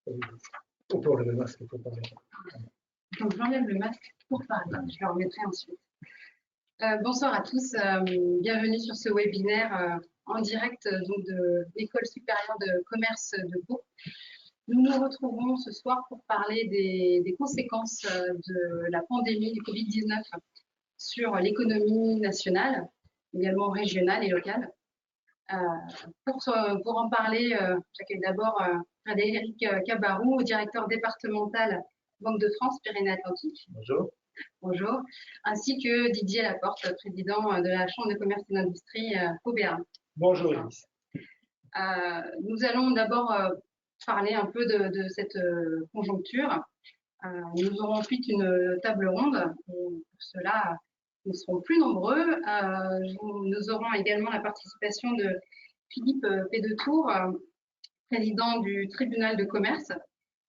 Pour le masque, il faut parler. Donc j'enlève le masque pour parler, je le remettrai ensuite. Bonsoir à tous, bienvenue sur ce webinaire en direct donc, de l'École supérieure de commerce de Pau. Nous nous retrouvons ce soir pour parler des conséquences de la pandémie du Covid-19 sur l'économie nationale, également régionale et locale. Pour en parler, j'accueille d'abord Frédéric Cabarou, directeur départemental Banque de France Pyrénées-Atlantiques. Bonjour. Bonjour. Ainsi que Didier Laporte, président de la Chambre de commerce et d'industrie Pau Béarn. Bonjour, Elise. Nous allons d'abord parler un peu de cette conjoncture. Nous aurons ensuite une table ronde. Pour cela, nous serons plus nombreux. Nous aurons également la participation de Philippe Pédetour, président du tribunal de commerce,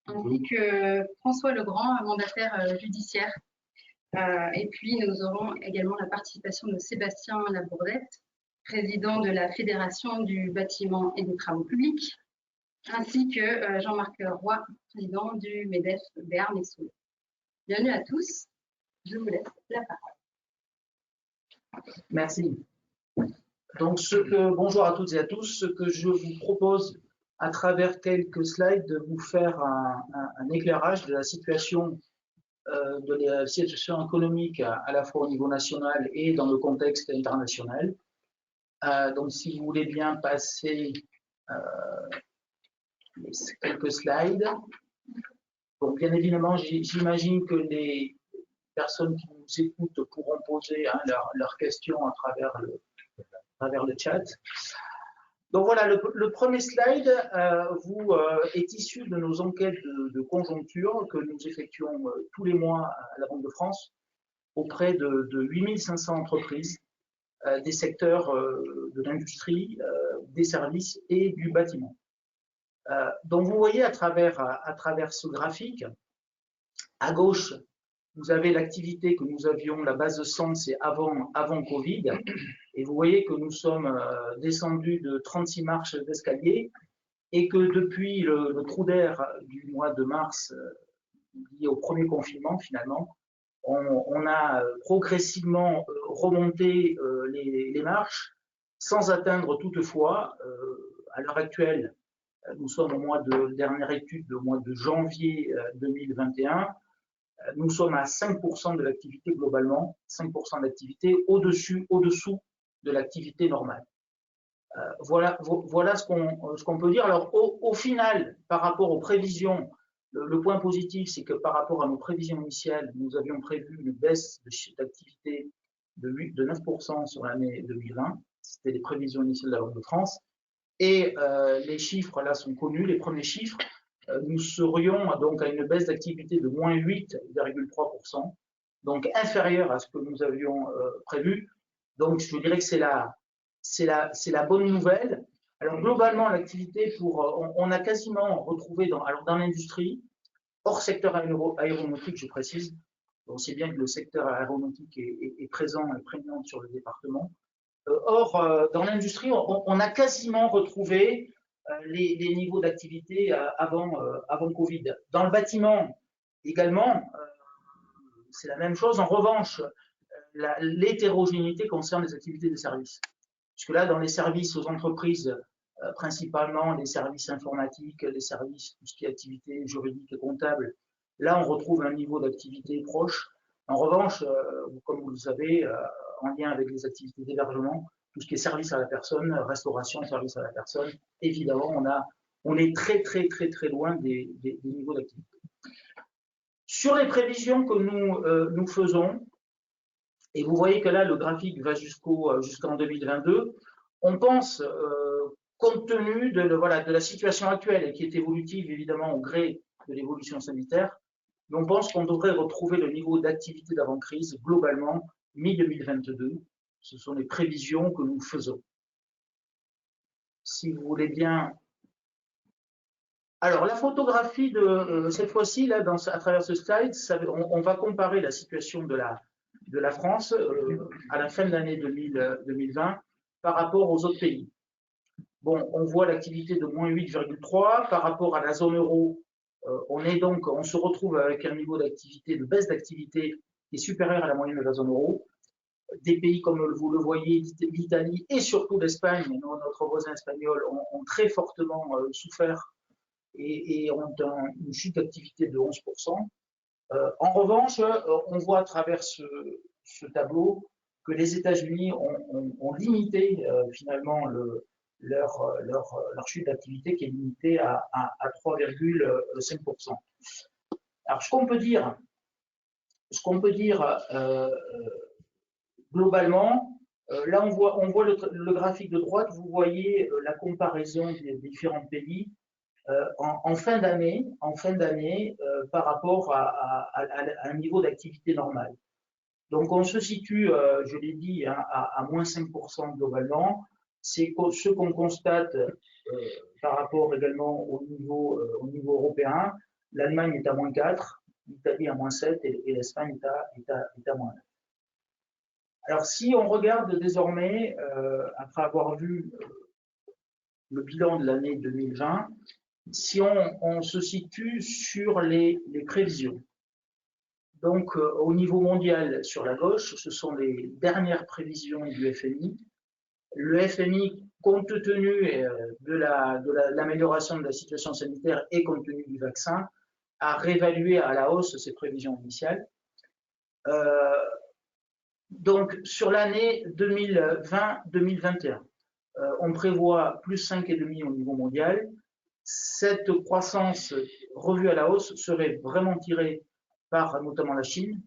ainsi que François Legrand, mandataire judiciaire. Et puis, nous aurons également la participation de Sébastien Labourdette, président de la Fédération du bâtiment et des travaux publics, ainsi que Jean-Marc Roy, président du MEDEF Béarn et Soule. Bienvenue à tous. Je vous laisse la parole. Merci. Donc, bonjour à toutes et à tous. Ce que je vous propose, à travers quelques slides, de vous faire un éclairage de la situation économique à la fois au niveau national et dans le contexte international. Donc, si vous voulez bien passer quelques slides. Donc, bien évidemment, j'imagine que les personnes qui nous écoutent pourront poser leurs questions à travers le chat. Donc voilà, le premier slide est issu de nos enquêtes de conjoncture que nous effectuons tous les mois à la Banque de France auprès de 8500 entreprises des secteurs de l'industrie, des services et du bâtiment. Donc vous voyez à travers ce graphique, à gauche, vous avez l'activité que nous avions, la base de 100, c'est avant Covid, et vous voyez que nous sommes descendus de 36 marches d'escalier et que depuis le trou d'air du mois de mars, lié au premier confinement finalement, on a progressivement remonté les marches sans atteindre toutefois, à l'heure actuelle, nous sommes dernière étude, au mois de janvier 2021, nous sommes à 5% de l'activité globalement, 5% d'activité au-dessous de l'activité normale. Voilà ce qu'on peut dire. Alors au final, par rapport aux prévisions, le point positif, c'est que par rapport à nos prévisions initiales, nous avions prévu une baisse d'activité de 9% sur l'année 2020. C'était les prévisions initiales de la Banque de France. Et les chiffres là sont connus, les premiers chiffres. Nous serions donc à une baisse d'activité de moins 8,3%, donc inférieure à ce que nous avions prévu. Donc je dirais que c'est la bonne nouvelle. Alors globalement, l'activité on a quasiment retrouvé dans l'industrie, hors secteur aéronautique, je précise. Donc c'est bien que le secteur aéronautique est présent et prégnant sur le département. Or, dans l'industrie, on a quasiment retrouvé les niveaux d'activité avant Covid. Dans le bâtiment, également, c'est la même chose. En revanche, l'hétérogénéité concerne les activités des services. Puisque là, dans les services aux entreprises, principalement les services informatiques, les services, tout ce qui est activité juridique et comptable, là, on retrouve un niveau d'activité proche. En revanche, comme vous le savez, en lien avec les activités d'hébergement, tout ce qui est service à la personne, restauration, service à la personne, évidemment, on est très, très, très, très loin des niveaux d'activité. Sur les prévisions que nous faisons, et vous voyez que là, le graphique va jusqu'en 2022, on pense, compte tenu de la situation actuelle et qui est évolutive, évidemment, au gré de l'évolution sanitaire, on pense qu'on devrait retrouver le niveau d'activité d'avant-crise globalement mi-2022. Ce sont les prévisions que nous faisons. Si vous voulez bien. Alors, la photographie de cette fois-ci, là, à travers ce slide, on va comparer la situation de la France à la fin de l'année 2020 par rapport aux autres pays. Bon, on voit l'activité de moins 8,3 par rapport à la zone euro on se retrouve avec un niveau d'activité, de baisse d'activité qui est supérieur à la moyenne de la zone euro. Des pays comme vous le voyez, l'Italie et surtout l'Espagne, notre voisin espagnol, ont très fortement souffert et ont une chute d'activité de 11%. En revanche, on voit à travers ce tableau que les États-Unis ont limité finalement leur chute d'activité qui est limitée à 3,5%. Alors, ce qu'on peut dire globalement, là on voit le graphique de droite, vous voyez la comparaison des différents pays en fin d'année par rapport à un niveau d'activité normal. Donc on se situe, je l'ai dit, hein, à moins 5% globalement. C'est ce qu'on constate par rapport également au niveau européen. L'Allemagne est à moins 4, l'Italie à moins 7 et l'Espagne est à moins 9. Alors si on regarde désormais, après avoir vu le bilan de l'année 2020, si on se situe sur les prévisions. Donc, au niveau mondial, sur la gauche, ce sont les dernières prévisions du FMI. Le FMI, compte tenu de l'amélioration de la situation sanitaire et compte tenu du vaccin, a réévalué à la hausse ses prévisions initiales. Donc, sur l'année 2020-2021, on prévoit plus 5,5 au niveau mondial. Cette croissance revue à la hausse serait vraiment tirée par notamment la Chine,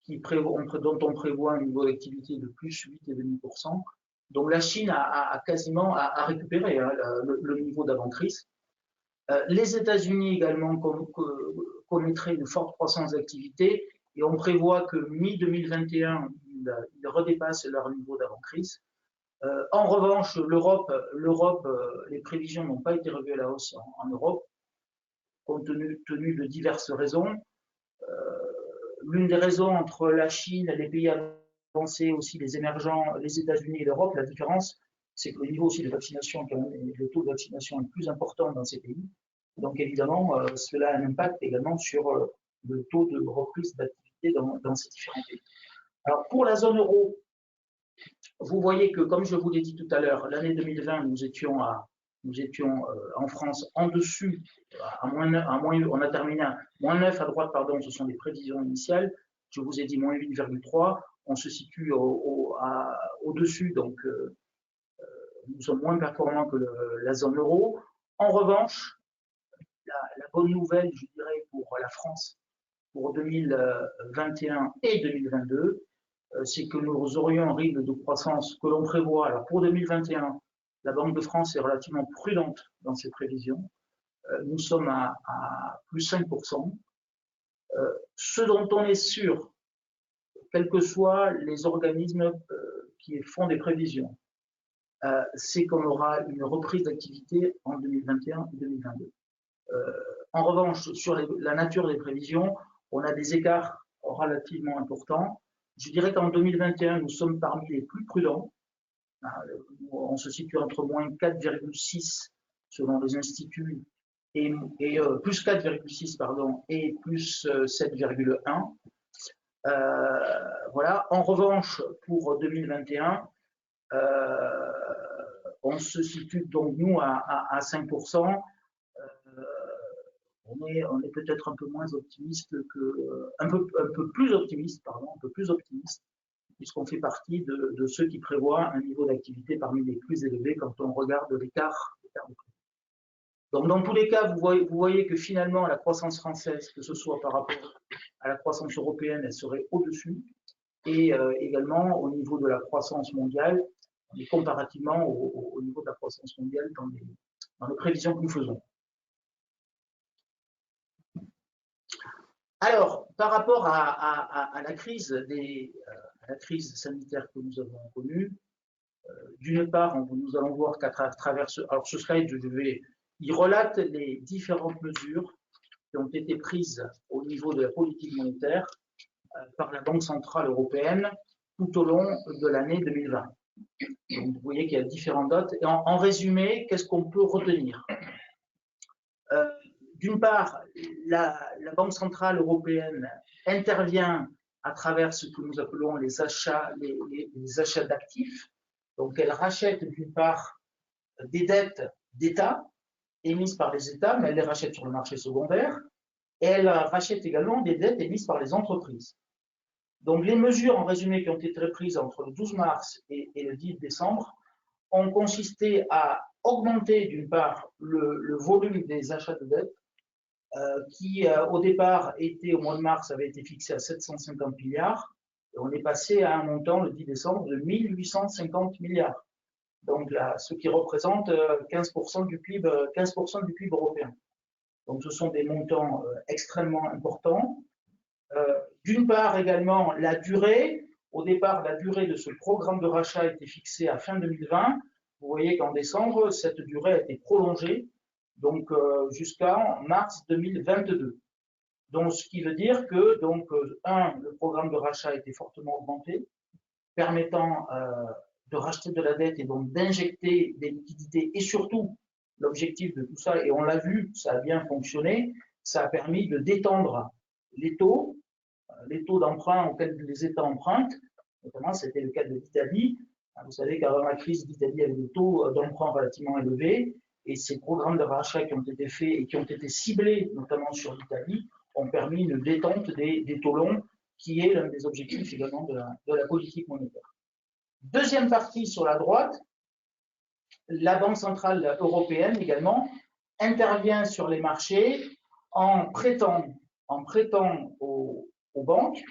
dont on prévoit un niveau d'activité de plus 8,5%. Donc la Chine a quasiment récupéré hein, le niveau d'avant-crise. Les États-Unis également connaîtraient une forte croissance d'activité et on prévoit que mi-2021, ils redépassent leur niveau d'avant-crise. En revanche, l'Europe, les prévisions n'ont pas été revues à la hausse en Europe, compte tenu de diverses raisons. L'une des raisons entre la Chine, les pays avancés, aussi les émergents, les États-Unis et l'Europe, la différence, c'est que le niveau aussi de vaccination, le taux de vaccination est plus important dans ces pays. Donc évidemment, cela a un impact également sur le taux de reprise d'activité dans ces différents pays. Alors pour la zone euro, vous voyez que, comme je vous l'ai dit tout à l'heure, l'année 2020, nous étions en France en dessus, on a terminé à moins 9 à droite, pardon, ce sont des prévisions initiales. Je vous ai dit moins 8,3, on se situe au-dessus, donc nous sommes moins performants que la zone euro. En revanche, la bonne nouvelle, je dirais, pour la France, pour 2021 et 2022, c'est que nous aurions un rythme de croissance que l'on prévoit. Alors pour 2021, la Banque de France est relativement prudente dans ses prévisions. Nous sommes à plus 5%. Ce dont on est sûr, quels que soient les organismes qui font des prévisions, c'est qu'on aura une reprise d'activité en 2021 et 2022. En revanche, sur la nature des prévisions, on a des écarts relativement importants. Je dirais qu'en 2021, nous sommes parmi les plus prudents. On se situe entre moins 4,6 selon les instituts et plus 4,6 pardon et plus 7,1. Voilà. En revanche, pour 2021, on se situe donc nous à 5%. On est peut-être un peu moins optimiste un peu plus optimiste, puisqu'on fait partie de ceux qui prévoient un niveau d'activité parmi les plus élevés quand on regarde l'écart de prix. Donc, dans tous les cas, vous voyez que finalement, la croissance française, que ce soit par rapport à la croissance européenne, elle serait au-dessus, et également au niveau de la croissance mondiale, et comparativement au niveau de la croissance mondiale dans les prévisions que nous faisons. Alors, par rapport à la crise sanitaire que nous avons connue, d'une part, nous allons voir qu'à travers ce slide, il relate les différentes mesures qui ont été prises au niveau de la politique monétaire par la Banque centrale européenne tout au long de l'année 2020. Donc, vous voyez qu'il y a différentes dates. Et en résumé, qu'est-ce qu'on peut retenir? d'une part, la Banque centrale européenne intervient à travers ce que nous appelons les achats d'actifs. Donc, elle rachète d'une part des dettes d'État émises par les États, mais elle les rachète sur le marché secondaire. Et elle rachète également des dettes émises par les entreprises. Donc, les mesures, en résumé, qui ont été prises entre le 12 mars et le 10 décembre ont consisté à augmenter, d'une part, le volume des achats de dettes, qui, au départ, au mois de mars, avait été fixé à 750 milliards. Et on est passé à un montant, le 10 décembre, de 1850 milliards. Donc, là, ce qui représente 15% du PIB, 15% du PIB européen. Donc, ce sont des montants extrêmement importants. D'une part, également, la durée. Au départ, la durée de ce programme de rachat était fixée à fin 2020. Vous voyez qu'en décembre, cette durée a été prolongée, donc jusqu'en mars 2022. Donc, ce qui veut dire que, donc, le programme de rachat a été fortement augmenté, permettant de racheter de la dette et donc d'injecter des liquidités. Et surtout, l'objectif de tout ça, et on l'a vu, ça a bien fonctionné, ça a permis de détendre les taux d'emprunt auxquels les États empruntent. Notamment, c'était le cas de l'Italie. Vous savez qu'avant la crise, l'Italie avait des taux d'emprunt relativement élevés, et ces programmes de rachat qui ont été faits et qui ont été ciblés, notamment sur l'Italie, ont permis une détente des taux longs, qui est l'un des objectifs également de la politique monétaire. Deuxième partie sur la droite, la Banque centrale européenne également intervient sur les marchés en prêtant aux banques,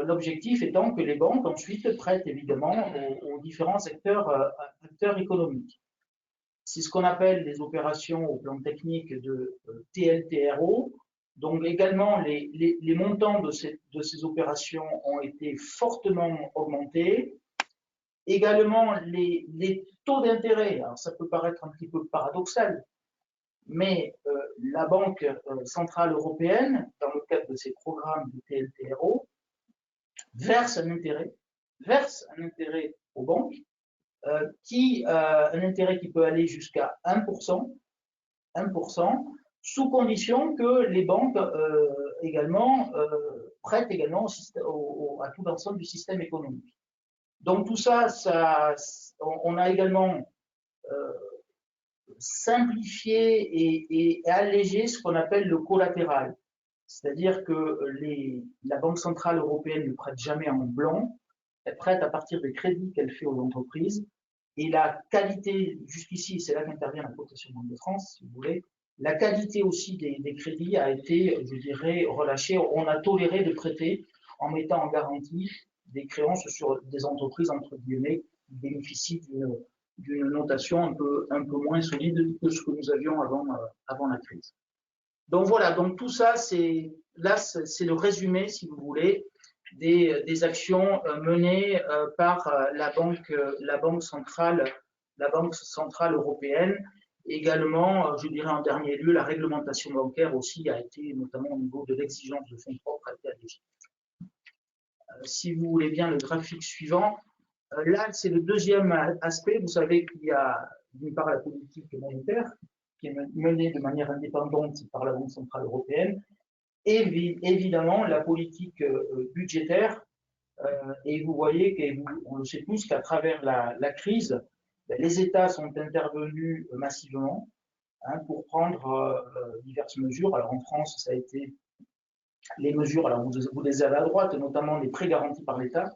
l'objectif étant que les banques ensuite prêtent évidemment aux différents acteurs économiques. C'est ce qu'on appelle les opérations au plan technique de TLTRO. Donc également, les montants de ces opérations ont été fortement augmentés. Également, les taux d'intérêt, alors ça peut paraître un petit peu paradoxal, mais la Banque centrale européenne, dans le cadre de ses programmes de TLTRO, verse un intérêt aux banques, un intérêt qui peut aller jusqu'à 1%, sous condition que les banques également prêtent également à tout l'ensemble du système économique. Donc tout ça, on a également simplifié et allégé ce qu'on appelle le collatéral. C'est-à-dire que la Banque centrale européenne ne prête jamais en blanc, elle prête à partir des crédits qu'elle fait aux entreprises. Et la qualité, jusqu'ici, c'est là qu'intervient la cotation Banque de France, si vous voulez, la qualité aussi des crédits a été, je dirais, relâchée. On a toléré de prêter en mettant en garantie des créances sur des entreprises, entre guillemets, qui bénéficient d'une notation un peu moins solide que ce que nous avions avant la crise. Donc voilà, donc tout ça, c'est le résumé, si vous voulez, des actions menées par la Banque centrale européenne. Également, je dirais en dernier lieu, la réglementation bancaire aussi a été, notamment au niveau de l'exigence de fonds propres, a été allégée. Si vous voulez bien le graphique suivant, là, c'est le deuxième aspect. Vous savez qu'il y a d'une part la politique monétaire, qui est menée de manière indépendante par la Banque centrale européenne, et évidemment la politique budgétaire. Et vous voyez, on le sait tous, qu'à travers la crise, les États sont intervenus massivement pour prendre diverses mesures. Alors en France, ça a été les mesures, alors vous les avez à droite, notamment les prêts garantis par l'État.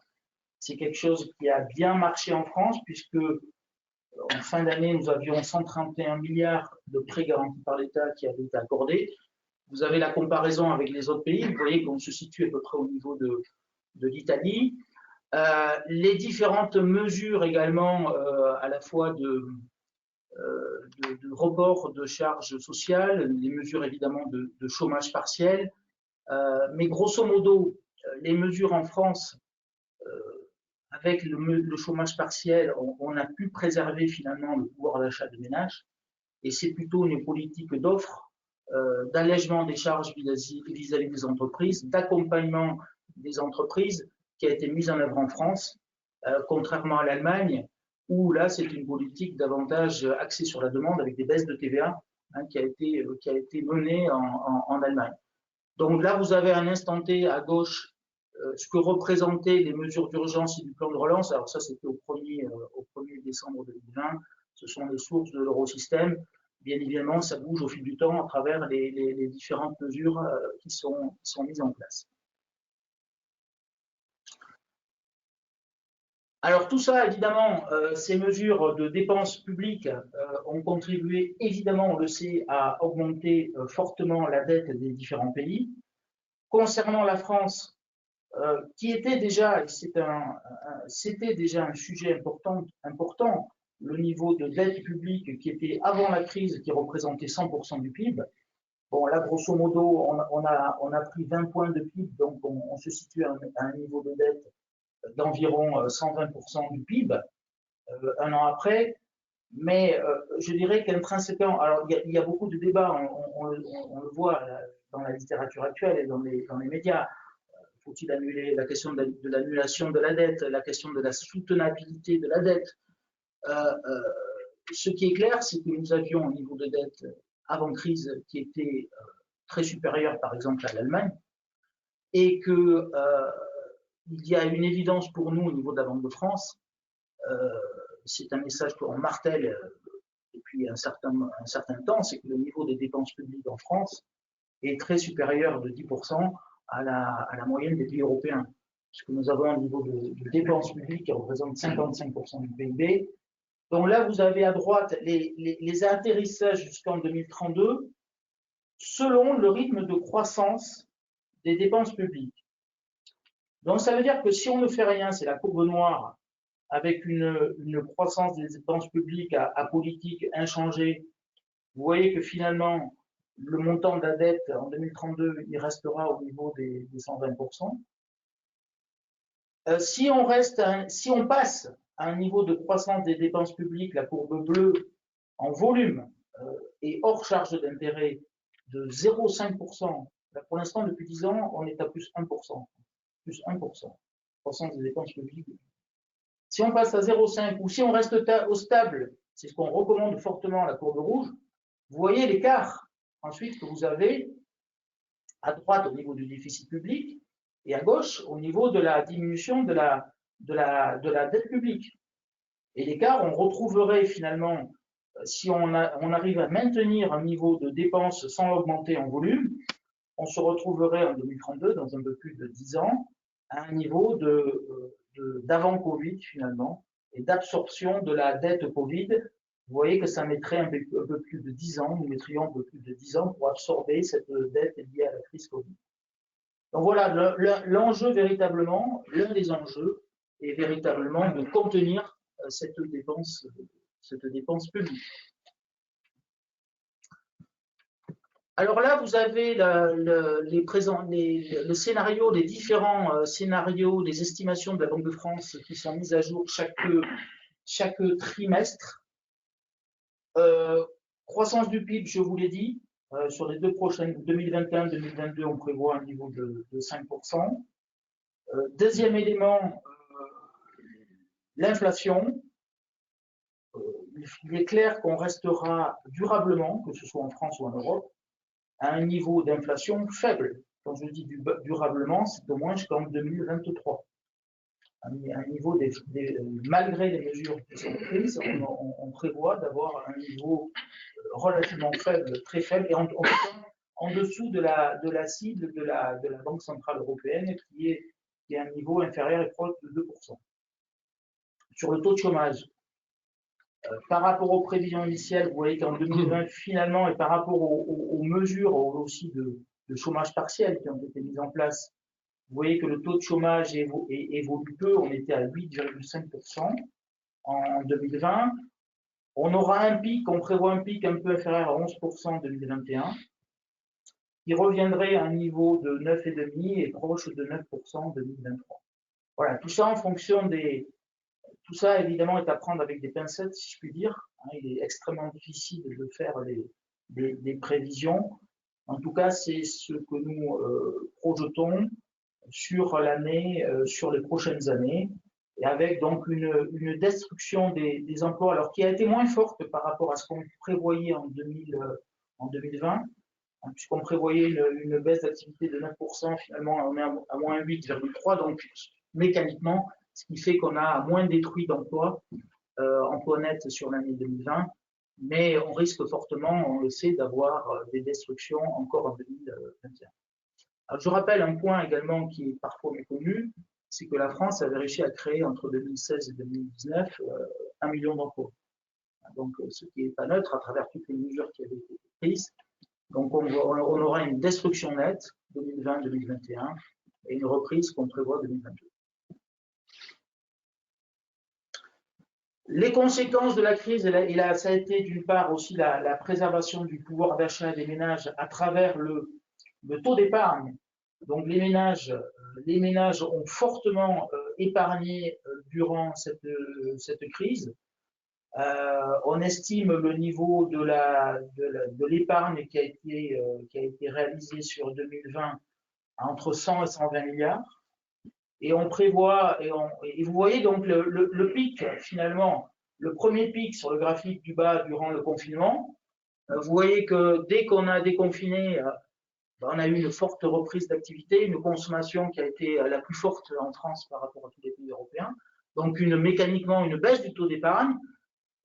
C'est quelque chose qui a bien marché en France, puisque en fin d'année, nous avions 131 milliards de prêts garantis par l'État qui avaient été accordés. Vous avez la comparaison avec les autres pays, vous voyez qu'on se situe à peu près au niveau de l'Italie. Les différentes mesures également, à la fois de report de charges sociales, les mesures évidemment de chômage partiel, mais grosso modo, les mesures en France, avec le chômage partiel, on a pu préserver finalement le pouvoir d'achat des ménages, et c'est plutôt une politique d'offre, d'allègement des charges vis-à-vis des entreprises, d'accompagnement des entreprises qui a été mise en œuvre en France, contrairement à l'Allemagne, où là c'est une politique davantage axée sur la demande avec des baisses de TVA hein, qui a été menée en Allemagne. Donc là, vous avez un instant T à gauche ce que représentaient les mesures d'urgence et du plan de relance. Alors ça, c'était au 1er décembre 2020. Ce sont les sources de l'eurosystème. Bien évidemment, ça bouge au fil du temps à travers les différentes mesures qui sont mises en place. Alors tout ça, évidemment, ces mesures de dépenses publiques ont contribué, évidemment, on le sait, à augmenter fortement la dette des différents pays. Concernant la France, qui était déjà, c'était déjà un sujet important, le niveau de dette publique qui était avant la crise, qui représentait 100% du PIB. Bon, là, grosso modo, on a pris 20 points de PIB, donc on se situe à un niveau de dette d'environ 120% du PIB un an après. Mais je dirais qu'intrinsèquement, alors il y a beaucoup de débats, on le voit dans la littérature actuelle et dans les médias. Faut-il annuler la question de l'annulation de la dette, la question de la soutenabilité de la dette. Ce qui est clair, c'est que nous avions un niveau de dette avant crise qui était très supérieur, par exemple, à l'Allemagne, et que il y a une évidence pour nous au niveau de la Banque de France. C'est un message qu'on martèle depuis un certain temps, c'est que le niveau des dépenses publiques en France est très supérieur de 10% à la moyenne des pays européens, puisque nous avons un niveau de dépenses publiques qui représente 55% du PIB. Donc là, vous avez à droite les atterrissages jusqu'en 2032 selon le rythme de croissance des dépenses publiques. Donc ça veut dire que si on ne fait rien, c'est la courbe noire, avec une croissance des dépenses publiques à politique inchangée. Vous voyez que finalement, le montant de la dette en 2032, il restera au niveau des 120%. Si on passe à un niveau de croissance des dépenses publiques, la courbe bleue, en volume et hors charge d'intérêt de 0,5%, pour l'instant, depuis 10 ans, on est à plus 1%. Plus 1%, croissance des dépenses publiques. Si on passe à 0,5 ou si on reste au stable, c'est ce qu'on recommande fortement à la courbe rouge, vous voyez l'écart ensuite que vous avez à droite au niveau du déficit public et à gauche au niveau de la diminution de la dette publique. Et l'écart, on retrouverait finalement, si on arrive à maintenir un niveau de dépenses sans l'augmenter en volume, on se retrouverait en 2032, dans un peu plus de 10 ans, à un niveau d'avant Covid finalement, et d'absorption de la dette Covid. Vous voyez que ça mettrait un peu plus de 10 ans, nous mettrions un peu plus de 10 ans pour absorber cette dette liée à la crise Covid. Donc voilà, l'enjeu véritablement, l'un des enjeux est véritablement de contenir cette dépense publique. Alors là, vous avez le scénario, les différents scénarios, les estimations de la Banque de France qui sont mises à jour chaque trimestre. Croissance du PIB, je vous l'ai dit, sur les deux prochaines, 2021-2022, on prévoit un niveau de 5%. Deuxième élément, l'inflation. Il est clair qu'on restera durablement, que ce soit en France ou en Europe, à un niveau d'inflation faible. Quand je dis durablement, c'est au moins jusqu'en 2023. Un niveau malgré les mesures qui sont prises, on prévoit d'avoir un niveau relativement faible, très faible, et en dessous de la cible de la Banque centrale européenne, qui est un niveau inférieur et proche de 2%. Sur le taux de chômage, par rapport aux prévisions initiales, vous voyez qu'en 2020, finalement, et par rapport aux mesures aussi de chômage partiel qui ont été mises en place, vous voyez que le taux de chômage évolue peu. On était à 8,5% en 2020. On aura un pic, on prévoit un pic un peu inférieur à 11% en 2021, qui reviendrait à un niveau de 9,5% et proche de 9% en 2023. Voilà, tout ça en fonction tout ça, évidemment, est à prendre avec des pincettes, si je puis dire. Il est extrêmement difficile de faire des prévisions. En tout cas, c'est ce que nous projetons sur l'année, sur les prochaines années, et avec donc une destruction des emplois, alors qui a été moins forte par rapport à ce qu'on prévoyait en 2020, hein, puisqu'on prévoyait une baisse d'activité de 9%, finalement on est à moins 8,3%, donc mécaniquement, ce qui fait qu'on a moins détruit d'emplois, emplois nets sur l'année 2020, mais on risque fortement, on le sait, d'avoir des destructions encore en 2021. Alors, je rappelle un point également qui est parfois méconnu, c'est que la France avait réussi à créer entre 2016 et 2019 1 million d'emplois. Donc, ce qui n'est pas neutre à travers toutes les mesures qui avaient été prises. Donc, on aura une destruction nette 2020-2021 et une reprise qu'on prévoit 2022. Les conséquences de la crise, et là, ça a été d'une part aussi la préservation du pouvoir d'achat des ménages à travers le taux d'épargne. Donc les ménages ont fortement épargné durant cette crise. On estime le niveau de l'épargne qui a été réalisé sur 2020 à entre 100 et 120 milliards. Et on prévoit, et vous voyez donc le pic, finalement, le premier pic sur le graphique du bas durant le confinement. Vous voyez que dès qu'on a déconfiné, on a eu une forte reprise d'activité, une consommation qui a été la plus forte en France par rapport à tous les pays européens. Donc mécaniquement une baisse du taux d'épargne.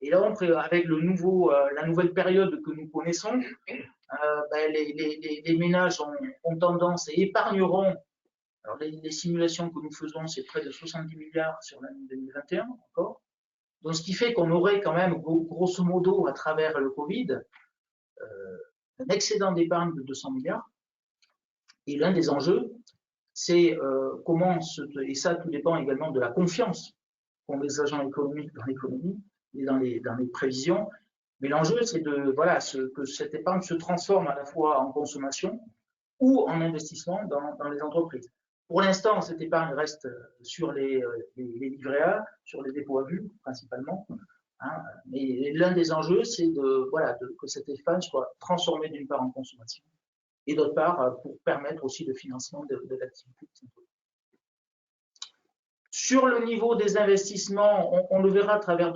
Et là, avec la nouvelle période que nous connaissons, les ménages ont tendance et épargneront. Alors les simulations que nous faisons, c'est près de 70 milliards sur l'année 2021 encore. Donc ce qui fait qu'on aurait quand même, grosso modo, à travers le Covid, un excédent d'épargne de 200 milliards. Et l'un des enjeux, c'est et ça tout dépend également de la confiance qu'ont les agents économiques dans l'économie et dans les prévisions. Mais l'enjeu, c'est que cette épargne se transforme à la fois en consommation ou en investissement dans les entreprises. Pour l'instant, cette épargne reste sur les livrets A, sur les dépôts à vue principalement. Hein, mais l'un des enjeux, c'est que cette épargne soit transformée d'une part en consommation et d'autre part pour permettre aussi le financement de l'activité. Sur le niveau des investissements, on le verra à travers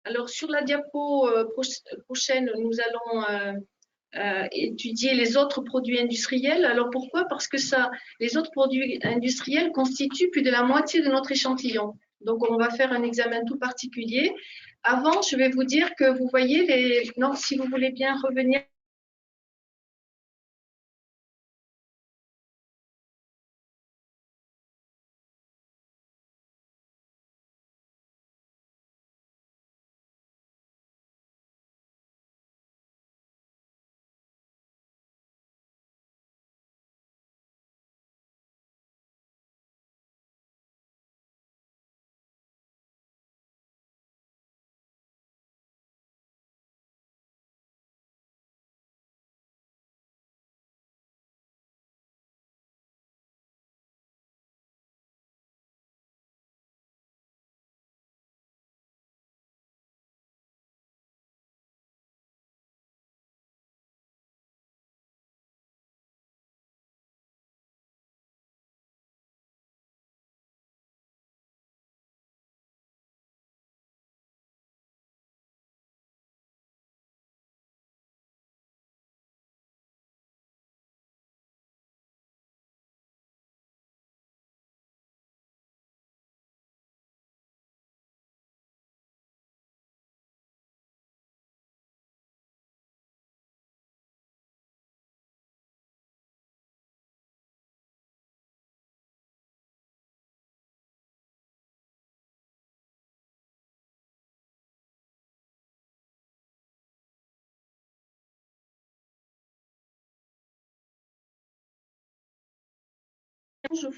Alors, sur la diapo prochaine, nous allons étudier les autres produits industriels. Alors, pourquoi? Parce que les autres produits industriels constituent plus de la moitié de notre échantillon. Donc, on va faire un examen tout particulier. Avant, je vais vous dire que vous voyez non, si vous voulez bien revenir.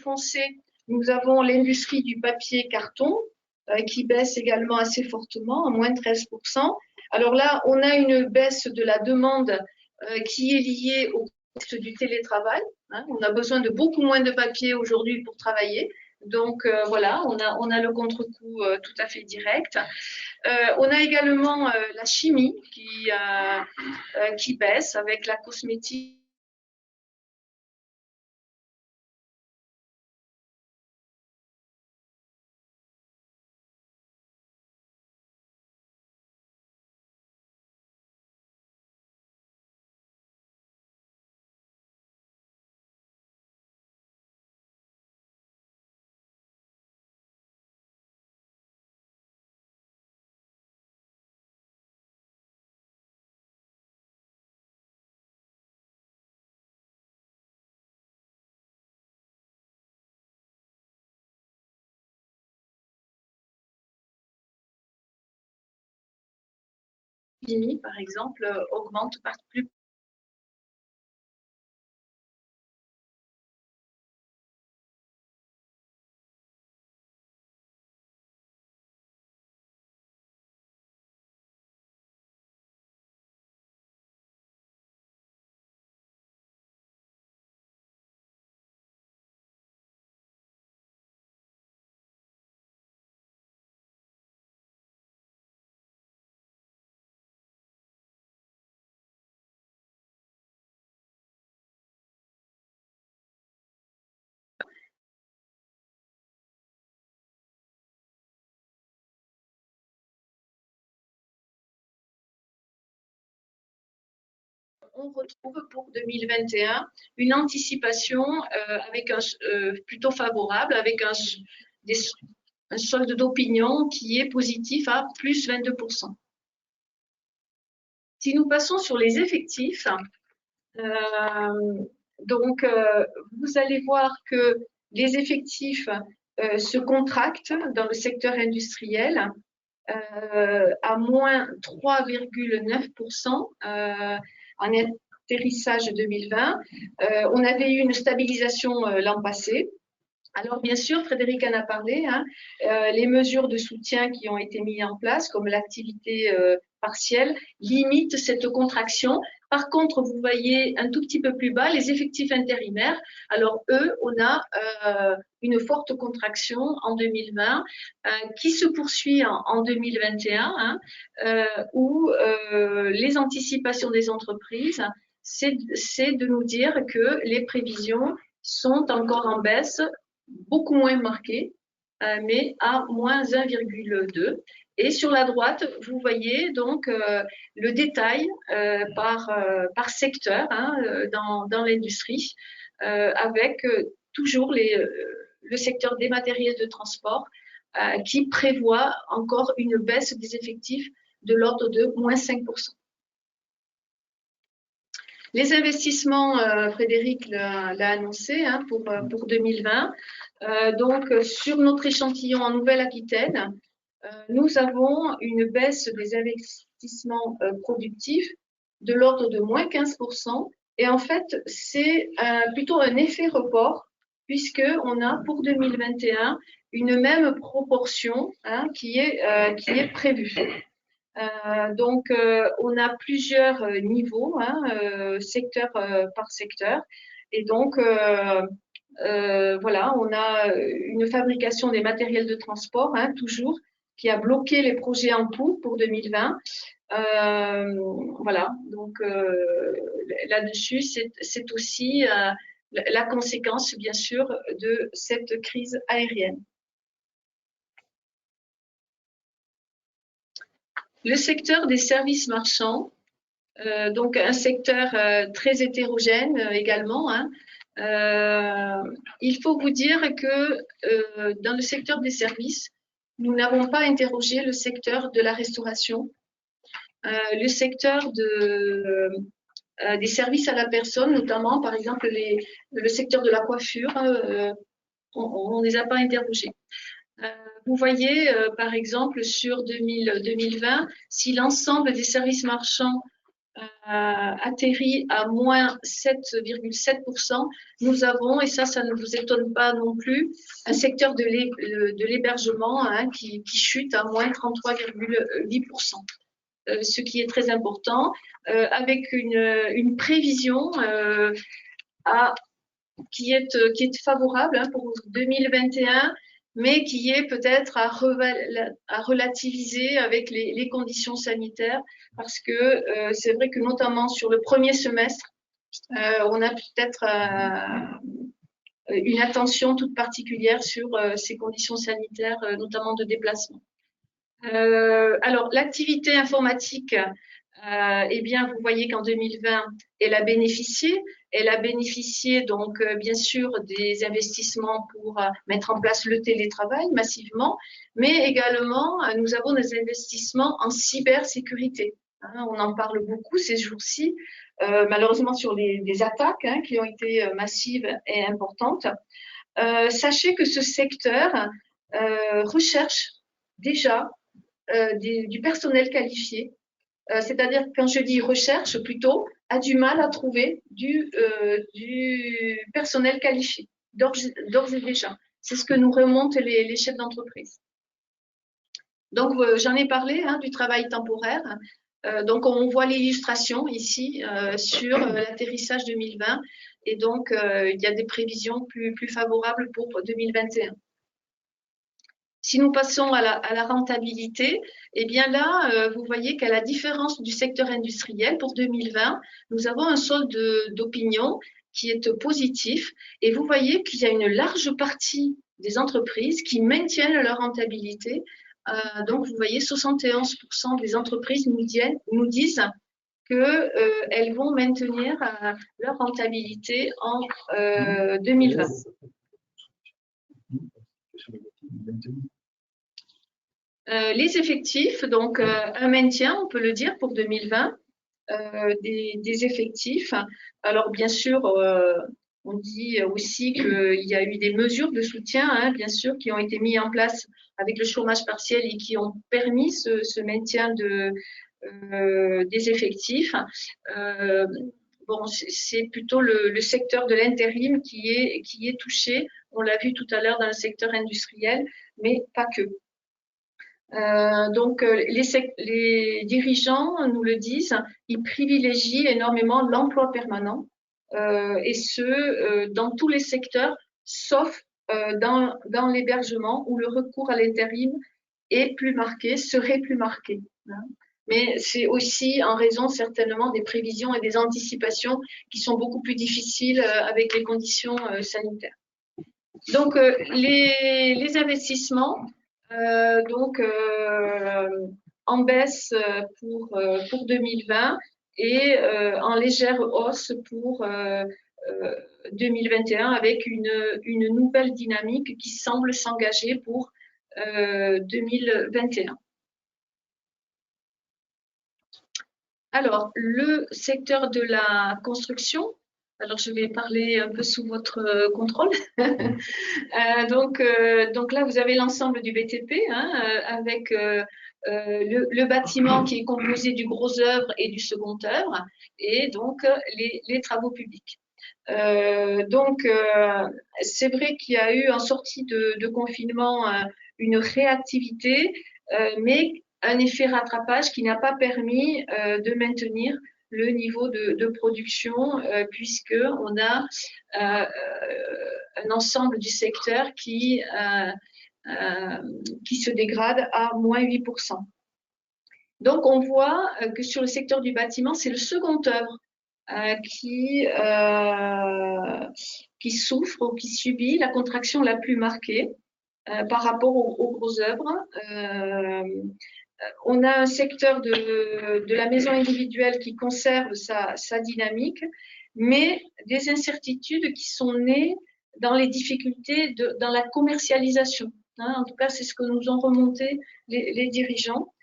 Foncé, nous avons l'industrie du papier carton qui baisse également assez fortement, à moins 13%. Alors là, on a une baisse de la demande qui est liée au contexte du télétravail. Hein. On a besoin de beaucoup moins de papier aujourd'hui pour travailler. Donc voilà, on a le contre-coup tout à fait direct. On a également la chimie qui baisse avec la cosmétique. Par exemple, augmente plus. On retrouve pour 2021 une anticipation avec plutôt favorable, avec un solde d'opinion qui est positif à plus 22%. Si nous passons sur les effectifs, vous allez voir que les effectifs se contractent dans le secteur industriel à moins 3,9% en atterrissage 2020. On avait eu une stabilisation l'an passé. Alors, bien sûr, Frédéric en a parlé, hein, les mesures de soutien qui ont été mises en place, comme l'activité partielle, limitent cette contraction. Par contre, vous voyez un tout petit peu plus bas les effectifs intérimaires. Alors, eux, on a une forte contraction en 2020 qui se poursuit en 2021, hein, où les anticipations des entreprises, c'est de nous dire que les prévisions sont encore en baisse, beaucoup moins marquées mais à moins 1,2. Et sur la droite, vous voyez donc le détail par secteur dans l'industrie, avec toujours le secteur des matériels de transport qui prévoit encore une baisse des effectifs de l'ordre de moins 5%. Les investissements, Frédéric l'a annoncé pour 2020. Donc, sur notre échantillon en Nouvelle-Aquitaine, nous avons une baisse des investissements productifs de l'ordre de moins 15%. Et en fait, c'est plutôt un effet report, puisqu'on a pour 2021 une même proportion qui est prévue. Donc, on a plusieurs niveaux, secteur par secteur. Et donc, voilà, on a une fabrication des matériels de transport, toujours, qui a bloqué les projets en cours pour 2020. Voilà, donc là-dessus, c'est aussi la conséquence, bien sûr, de cette crise aérienne. Le secteur des services marchands, donc un secteur très hétérogène également. Il faut vous dire que dans le secteur des services, nous n'avons pas interrogé le secteur de la restauration, le secteur des services à la personne, notamment par exemple le secteur de la coiffure, on ne les a pas interrogés. Vous voyez, par exemple, sur 2020, si l'ensemble des services marchands atterrit à moins 7,7%, nous avons, et ça ne vous étonne pas non plus, un secteur de l'hébergement qui chute à moins 33,8%. Ce qui est très important, avec une prévision qui est favorable pour 2021, mais qui est peut-être à relativiser avec les conditions sanitaires, parce que c'est vrai que notamment sur le premier semestre, on a peut-être une attention toute particulière sur ces conditions sanitaires, notamment de déplacement. Alors, l'activité informatique, eh bien, vous voyez qu'en 2020, elle a bénéficié. Elle a bénéficié donc bien sûr des investissements pour mettre en place le télétravail massivement, mais également nous avons des investissements en cybersécurité. On en parle beaucoup ces jours-ci, malheureusement sur les attaques qui ont été massives et importantes. Sachez que ce secteur recherche déjà du personnel qualifié. C'est-à-dire, quand je dis recherche, plutôt, a du mal à trouver du personnel qualifié, d'ores et déjà. C'est ce que nous remontent les chefs d'entreprise. Donc, j'en ai parlé du travail temporaire. Donc, on voit l'illustration ici sur l'atterrissage 2020. Et donc, il y a des prévisions plus favorables pour 2021. Si nous passons à la rentabilité, eh bien là, vous voyez qu'à la différence du secteur industriel, pour 2020, nous avons un solde d'opinion qui est positif. Et vous voyez qu'il y a une large partie des entreprises qui maintiennent leur rentabilité. Donc, vous voyez, 71% des entreprises nous disent qu'elles vont maintenir leur rentabilité en 2020. Les effectifs, donc un maintien, on peut le dire, pour 2020, des effectifs. Alors, bien sûr, on dit aussi qu'il y a eu des mesures de soutien, bien sûr, qui ont été mises en place avec le chômage partiel et qui ont permis ce maintien des effectifs. Bon, c'est plutôt le secteur de l'intérim qui est touché. On l'a vu tout à l'heure dans le secteur industriel, mais pas que. Donc, les dirigeants nous le disent, ils privilégient énormément l'emploi permanent, et dans tous les secteurs, sauf dans l'hébergement où le recours à l'intérim est plus marqué, serait plus marqué. Mais c'est aussi en raison certainement des prévisions et des anticipations qui sont beaucoup plus difficiles avec les conditions sanitaires. Donc, les investissements, en baisse pour 2020 et en légère hausse pour 2021 avec une nouvelle dynamique qui semble s'engager pour 2021. Alors, le secteur de la construction, alors je vais parler un peu sous votre contrôle. Donc là, vous avez l'ensemble du BTP avec le bâtiment qui est composé du gros œuvre et du second œuvre et donc les travaux publics. C'est vrai qu'il y a eu en sortie de confinement une réactivité, mais un effet rattrapage qui n'a pas permis de maintenir le niveau de production puisque on a un ensemble du secteur qui se dégrade à moins 8%. Donc on voit que sur le secteur du bâtiment, c'est le second œuvre qui souffre ou qui subit la contraction la plus marquée par rapport aux gros œuvres. On a un secteur de la maison individuelle qui conserve sa dynamique, mais des incertitudes qui sont nées dans les difficultés dans la commercialisation. En tout cas, c'est ce que nous ont remonté les dirigeants,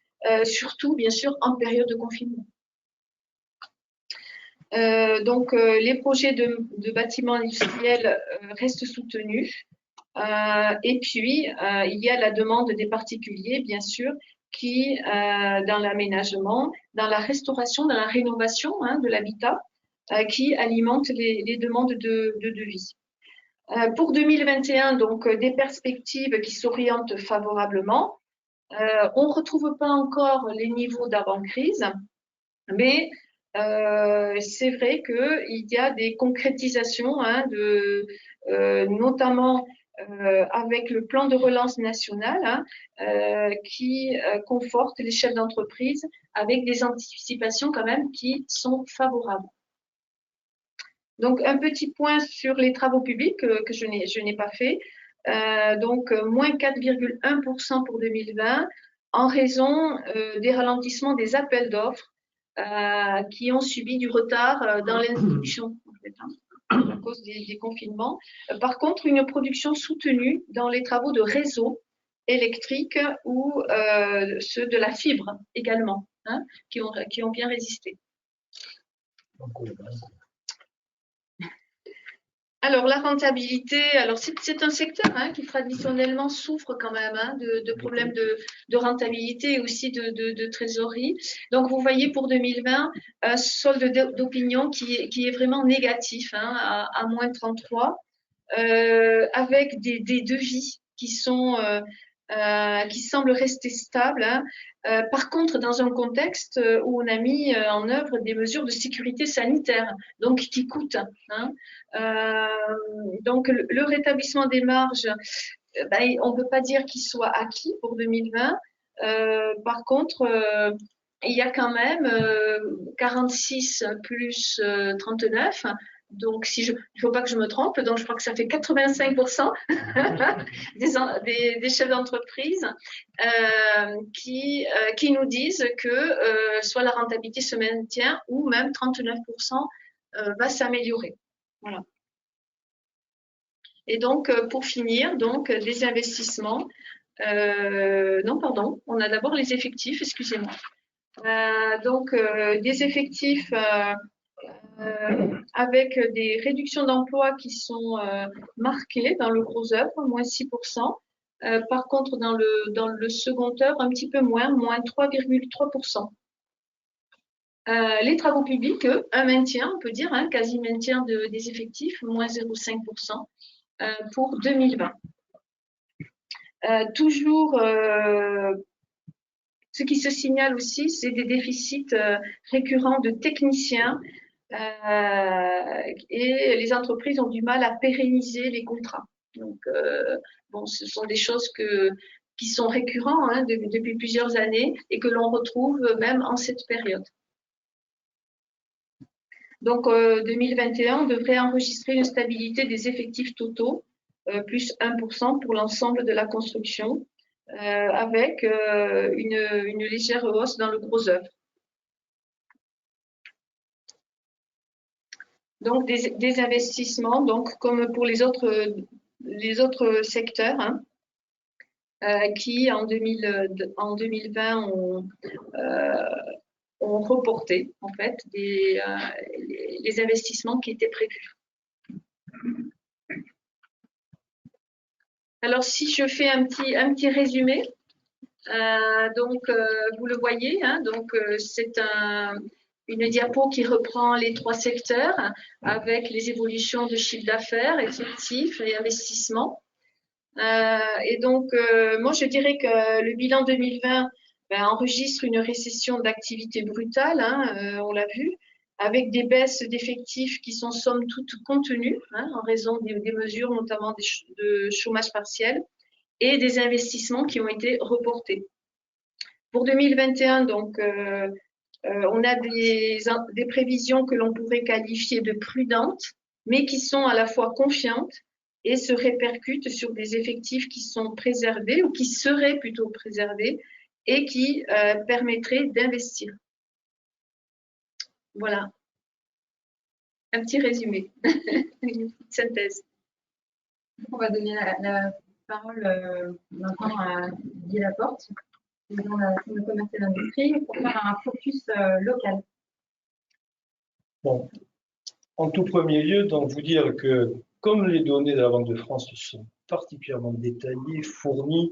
surtout bien sûr en période de confinement. Les projets de bâtiments industriels restent soutenus. Et puis, il y a la demande des particuliers, bien sûr, qui, dans l'aménagement, dans la restauration, dans la rénovation de l'habitat, qui alimente les demandes de devis. Pour 2021, donc, des perspectives qui s'orientent favorablement. On ne retrouve pas encore les niveaux d'avant-crise, mais c'est vrai qu'il y a des concrétisations notamment avec le plan de relance national qui conforte les chefs d'entreprise avec des anticipations quand même qui sont favorables. Donc, un petit point sur les travaux publics que je n'ai pas fait. Moins 4,1% pour 2020 en raison des ralentissements des appels d'offres qui ont subi du retard dans l'introduction à cause des confinements. Par contre, une production soutenue dans les travaux de réseau électrique ou ceux de la fibre également, qui ont bien résisté. Alors, la rentabilité, alors c'est un secteur qui traditionnellement souffre quand même de problèmes de rentabilité et aussi de trésorerie. Donc, vous voyez pour 2020, un solde d'opinion qui est vraiment négatif, à moins 33, avec des devis qui semblent rester stables. Par contre, dans un contexte où on a mis en œuvre des mesures de sécurité sanitaire, donc qui coûtent. Donc, le rétablissement des marges, on ne peut pas dire qu'il soit acquis pour 2020. Par contre, il y a quand même 46 plus 39. Donc, il ne faut pas que je me trompe, donc je crois que ça fait 85% des chefs d'entreprise qui nous disent que soit la rentabilité se maintient ou même 39% va s'améliorer. Voilà. Et donc, pour finir, des investissements. Non, pardon, on a d'abord les effectifs, excusez-moi. Des effectifs avec des réductions d'emplois qui sont marquées dans le gros œuvre, moins 6%. Par contre, dans le second œuvre, un petit peu moins 3,3%. Les travaux publics, un maintien, on peut dire, quasi maintien des effectifs, moins 0,5% pour 2020. Toujours, ce qui se signale aussi, c'est des déficits récurrents de techniciens et les entreprises ont du mal à pérenniser les contrats. Donc, ce sont des choses qui sont récurrentes depuis plusieurs années et que l'on retrouve même en cette période. Donc, 2021, on devrait enregistrer une stabilité des effectifs totaux plus 1% pour l'ensemble de la construction, avec une légère hausse dans le gros œuvre. Donc des investissements, donc comme pour les autres secteurs, hein, qui en 2020 ont reporté en fait les investissements qui étaient prévus. Alors si je fais un petit résumé, vous le voyez, hein, c'est une diapo qui reprend les 3 secteurs avec les évolutions de chiffre d'affaires, effectifs et investissements. Moi, je dirais que le bilan 2020 enregistre une récession d'activité brutale, hein, on l'a vu, avec des baisses d'effectifs qui sont somme toute contenues, hein, en raison des mesures, notamment de chômage partiel, et des investissements qui ont été reportés. Pour 2021, on a des prévisions que l'on pourrait qualifier de prudentes, mais qui sont à la fois confiantes et se répercutent sur des effectifs qui sont préservés ou qui seraient plutôt préservés et qui permettraient d'investir. Voilà. Un petit résumé, une petite synthèse. On va donner la parole maintenant à Didier Laporte, dans la Chambre de commerce et d'industrie, pour faire un focus local. Bon, en tout premier lieu, donc vous dire que comme les données de la Banque de France sont particulièrement détaillées, fournies,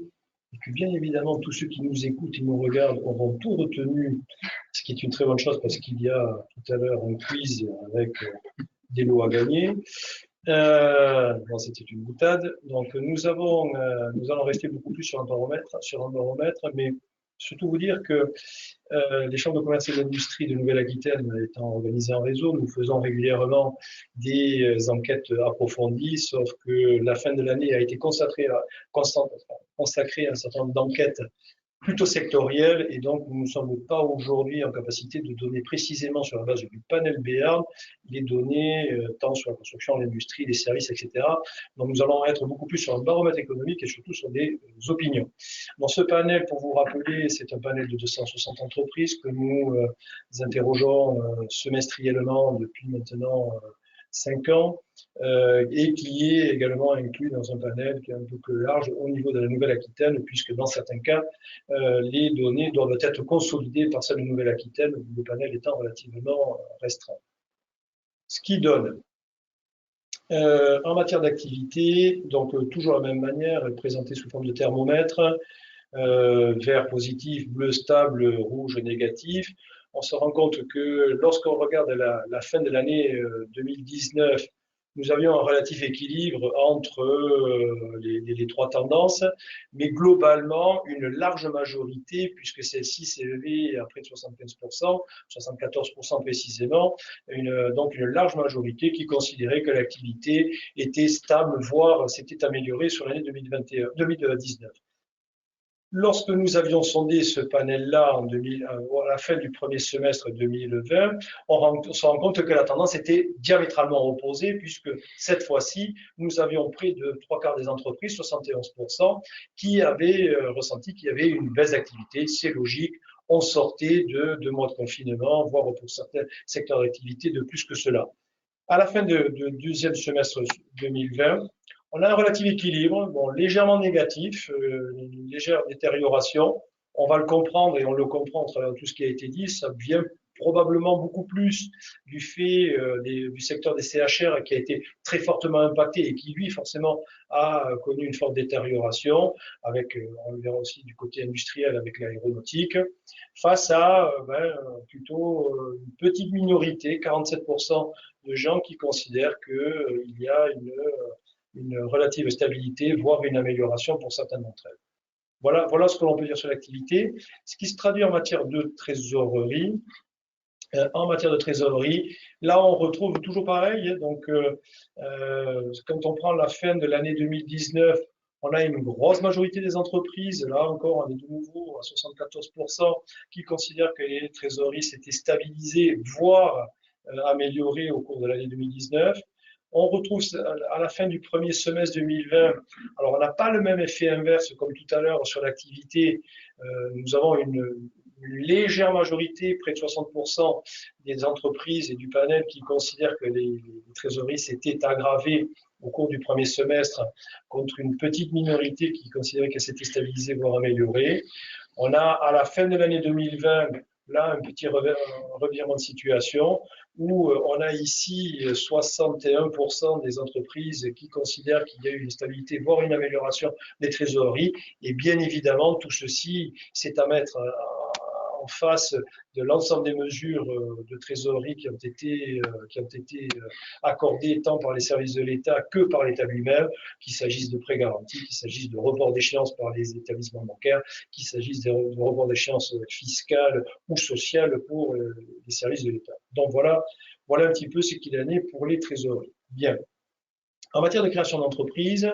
et que bien évidemment tous ceux qui nous écoutent et nous regardent auront tout retenu, ce qui est une très bonne chose parce qu'il y a tout à l'heure un quiz avec des lots à gagner. Bon, c'était une boutade. Donc nous allons rester beaucoup plus sur un baromètre, mais surtout vous dire que les chambres de commerce et d'industrie de Nouvelle-Aquitaine étant organisées en réseau, nous faisons régulièrement des enquêtes approfondies, sauf que la fin de l'année a été consacrée à un certain nombre d'enquêtes plutôt sectorielles, et donc nous ne sommes pas aujourd'hui en capacité de donner précisément sur la base du panel Béarn les données tant sur la construction, l'industrie, les services, etc. Donc nous allons être beaucoup plus sur un baromètre économique et surtout sur des opinions. Dans ce panel, pour vous rappeler, c'est un panel de 260 entreprises que nous interrogeons semestriellement depuis maintenant 5 ans, et qui est également inclus dans un panel qui est un peu plus large au niveau de la Nouvelle-Aquitaine, puisque dans certains cas, les données doivent être consolidées par celles de Nouvelle-Aquitaine, le panel étant relativement restreint. Ce qui donne, en matière d'activité, donc toujours la même manière, présentée sous forme de thermomètre, vert positif, bleu stable, rouge négatif. On se rend compte que lorsqu'on regarde la fin de l'année 2019, nous avions un relatif équilibre entre les 3 tendances, mais globalement, une large majorité, puisque celle-ci s'est élevée à près de 75%, 74% précisément, donc une large majorité qui considérait que l'activité était stable, voire s'était améliorée sur l'année 2019. Lorsque nous avions sondé ce panel-là à la fin du premier semestre 2020, on se rend compte que la tendance était diamétralement opposée, puisque cette fois-ci, nous avions près de 3/4 des entreprises, 71%, qui avaient ressenti qu'il y avait une baisse d'activité. C'est logique, on sortait de 2 mois de confinement, voire pour certains secteurs d'activité de plus que cela. À la fin du deuxième semestre 2020, on a un relatif équilibre, bon, légèrement négatif, une légère détérioration. On va le comprendre et on le comprend à travers tout ce qui a été dit. Ça vient probablement beaucoup plus du fait du secteur des CHR qui a été très fortement impacté et qui, lui, forcément, a connu une forte détérioration, avec, on le verra aussi du côté industriel avec l'aéronautique, face à plutôt une petite minorité, 47% de gens qui considèrent qu'il y a une relative stabilité, voire une amélioration pour certaines d'entre elles. Voilà ce que l'on peut dire sur l'activité. Ce qui se traduit en matière de trésorerie. En matière de trésorerie, là on retrouve toujours pareil. Donc, quand on prend la fin de l'année 2019, on a une grosse majorité des entreprises, là encore on est de nouveau à 74%, qui considèrent que les trésoreries s'étaient stabilisées, voire améliorées au cours de l'année 2019. On retrouve à la fin du premier semestre 2020, alors on n'a pas le même effet inverse comme tout à l'heure sur l'activité. Nous avons une légère majorité, près de 60% des entreprises et du panel qui considèrent que les trésoreries s'étaient aggravées au cours du premier semestre contre une petite minorité qui considérait qu'elles s'étaient stabilisées, voire améliorées. On a à la fin de l'année 2020, là, un petit revirement de situation où on a ici 61% des entreprises qui considèrent qu'il y a eu une stabilité, voire une amélioration des trésoreries. Et bien évidemment, tout ceci, c'est à mettre en face de l'ensemble des mesures de trésorerie qui ont été accordées tant par les services de l'État que par l'État lui-même, qu'il s'agisse de prêts garantis, qu'il s'agisse de report d'échéance par les établissements bancaires, qu'il s'agisse de report d'échéance fiscale ou sociale pour les services de l'État. Donc voilà un petit peu ce qu'il en est pour les trésoreries. Bien. En matière de création d'entreprise,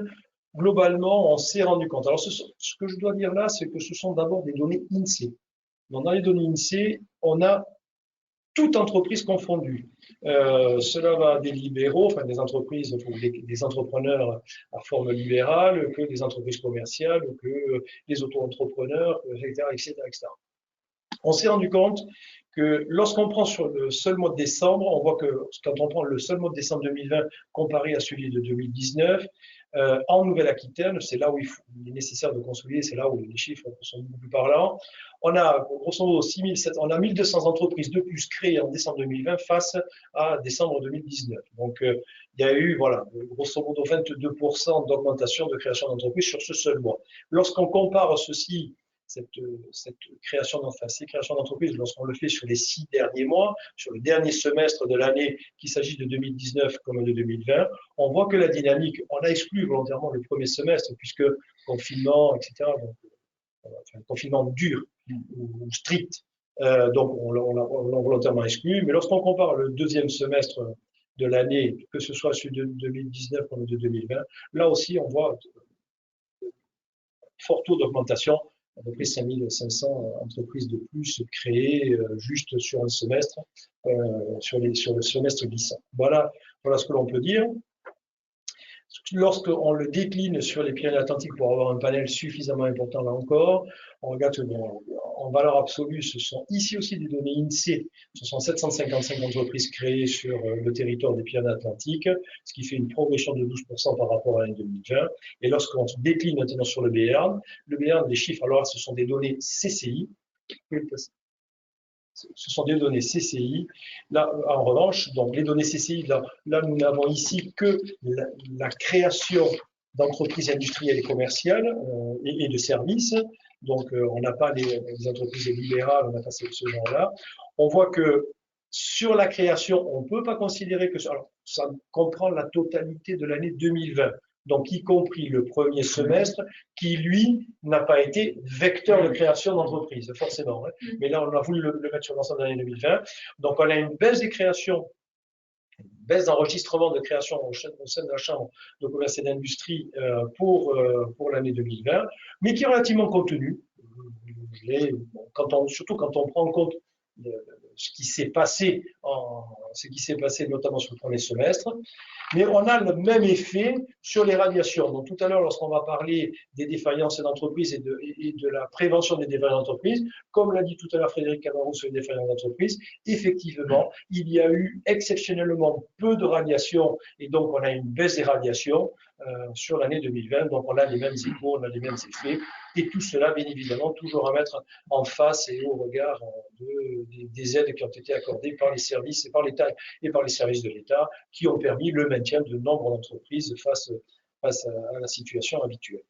globalement, on s'est rendu compte. Alors, ce que je dois dire là, c'est que ce sont d'abord des données INSEE. Donc, dans les données INSEE, on a toute entreprise confondue. Cela va des libéraux, enfin des entreprises, des entrepreneurs à forme libérale, que des entreprises commerciales, que les auto-entrepreneurs, etc., etc., etc. On s'est rendu compte que lorsqu'on prend sur le seul mois de décembre, on voit que quand on prend le seul mois de décembre 2020 comparé à celui de 2019, en Nouvelle-Aquitaine, c'est là où il est nécessaire de consolider, c'est là où les chiffres sont beaucoup plus parlants. On a grosso modo 1200 entreprises de plus créées en décembre 2020 face à décembre 2019. Donc, il y a eu, voilà, grosso modo 22% d'augmentation de création d'entreprises sur ce seul mois. Lorsqu'on compare ceci, cette création d'entreprise, lorsqu'on le fait sur les 6 derniers mois, sur le dernier semestre de l'année, qu'il s'agisse de 2019 comme de 2020, on voit que la dynamique, on a exclu volontairement le premier semestre, puisque confinement, etc., donc, enfin, confinement dur ou strict, donc on l'a volontairement exclu. Mais lorsqu'on compare le deuxième semestre de l'année, que ce soit celui de 2019 comme de 2020, là aussi on voit fort taux d'augmentation, à peu près 5500 entreprises de plus créées juste sur un semestre, sur le semestre glissant. Voilà ce que l'on peut dire. Lorsqu'on le décline sur les Pyrénées-Atlantiques pour avoir un panel suffisamment important là encore, on regarde que en valeur absolue, ce sont ici aussi des données INSEE, ce sont 755 entreprises créées sur le territoire des Pyrénées-Atlantiques, ce qui fait une progression de 12% par rapport à l'année 2020. Et lorsqu'on décline maintenant sur le BEARN, les chiffres, alors ce sont des données CCI, ce sont des données CCI. Là, en revanche, donc les données CCI, là nous n'avons ici que la création d'entreprises industrielles et commerciales et de services. Donc, on n'a pas les entreprises libérales, on n'a pas ce genre-là. On voit que sur la création, on ne peut pas considérer que ça comprend la totalité de l'année 2020. Donc y compris le premier semestre, qui, lui, n'a pas été vecteur de création d'entreprise, forcément. Hein. Mais là, on a voulu le mettre sur l'ensemble de l'année 2020. Donc on a une baisse des créations, une baisse d'enregistrement de création au sein de la Chambre de commerce et d'industrie pour l'année 2020, mais qui est relativement contenue. Surtout quand on prend en compte ce qui s'est passé notamment sur le premier semestre. Mais on a le même effet sur les radiations. Donc tout à l'heure, lorsqu'on va parler des défaillances d'entreprise et de la prévention des défaillances d'entreprise, comme l'a dit tout à l'heure Frédéric Camarou sur les défaillances d'entreprise, effectivement, il y a eu exceptionnellement peu de radiations et donc on a une baisse des radiations sur l'année 2020. Donc on a les mêmes échos, on a les mêmes effets. Et tout cela, bien évidemment, toujours à mettre en face et au regard des aides qui ont été accordées par les services et par l'État et par les services de l'État qui ont permis le maintien de nombre d'entreprises face à la situation habituelle.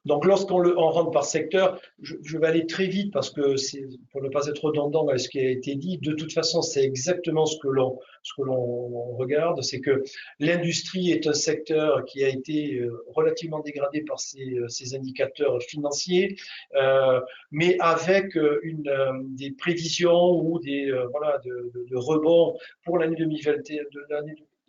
Donc, lorsqu'on rentre par secteur, je vais aller très vite parce que pour ne pas être redondant dans ce qui a été dit, de toute façon, c'est exactement ce que l'on regarde, c'est que l'industrie est un secteur qui a été relativement dégradé par ses indicateurs financiers, mais avec des prévisions ou de rebond pour l'année 2021,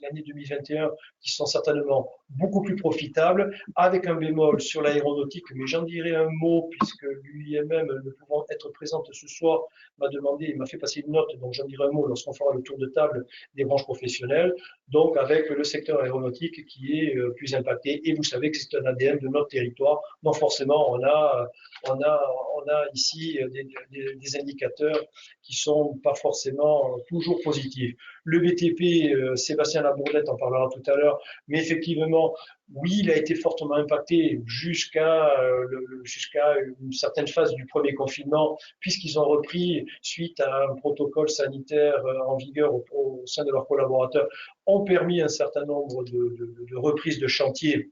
l'année 2021 qui sont certainement beaucoup plus profitables, avec un bémol sur l'aéronautique, mais j'en dirai un mot puisque lui-même, ne pouvant être présente ce soir, m'a demandé, il m'a fait passer une note, donc j'en dirai un mot lorsqu'on fera le tour de table des branches professionnelles, donc avec le secteur aéronautique qui est plus impacté, et vous savez que c'est un ADN de notre territoire, donc forcément on a ici des indicateurs qui sont pas forcément toujours positifs. Le BTP, Sébastien Labourdette en parlera tout à l'heure, mais effectivement, oui, il a été fortement impacté jusqu'à une certaine phase du premier confinement, puisqu'ils ont repris, suite à un protocole sanitaire en vigueur au sein de leurs collaborateurs, ont permis un certain nombre de reprises de chantier.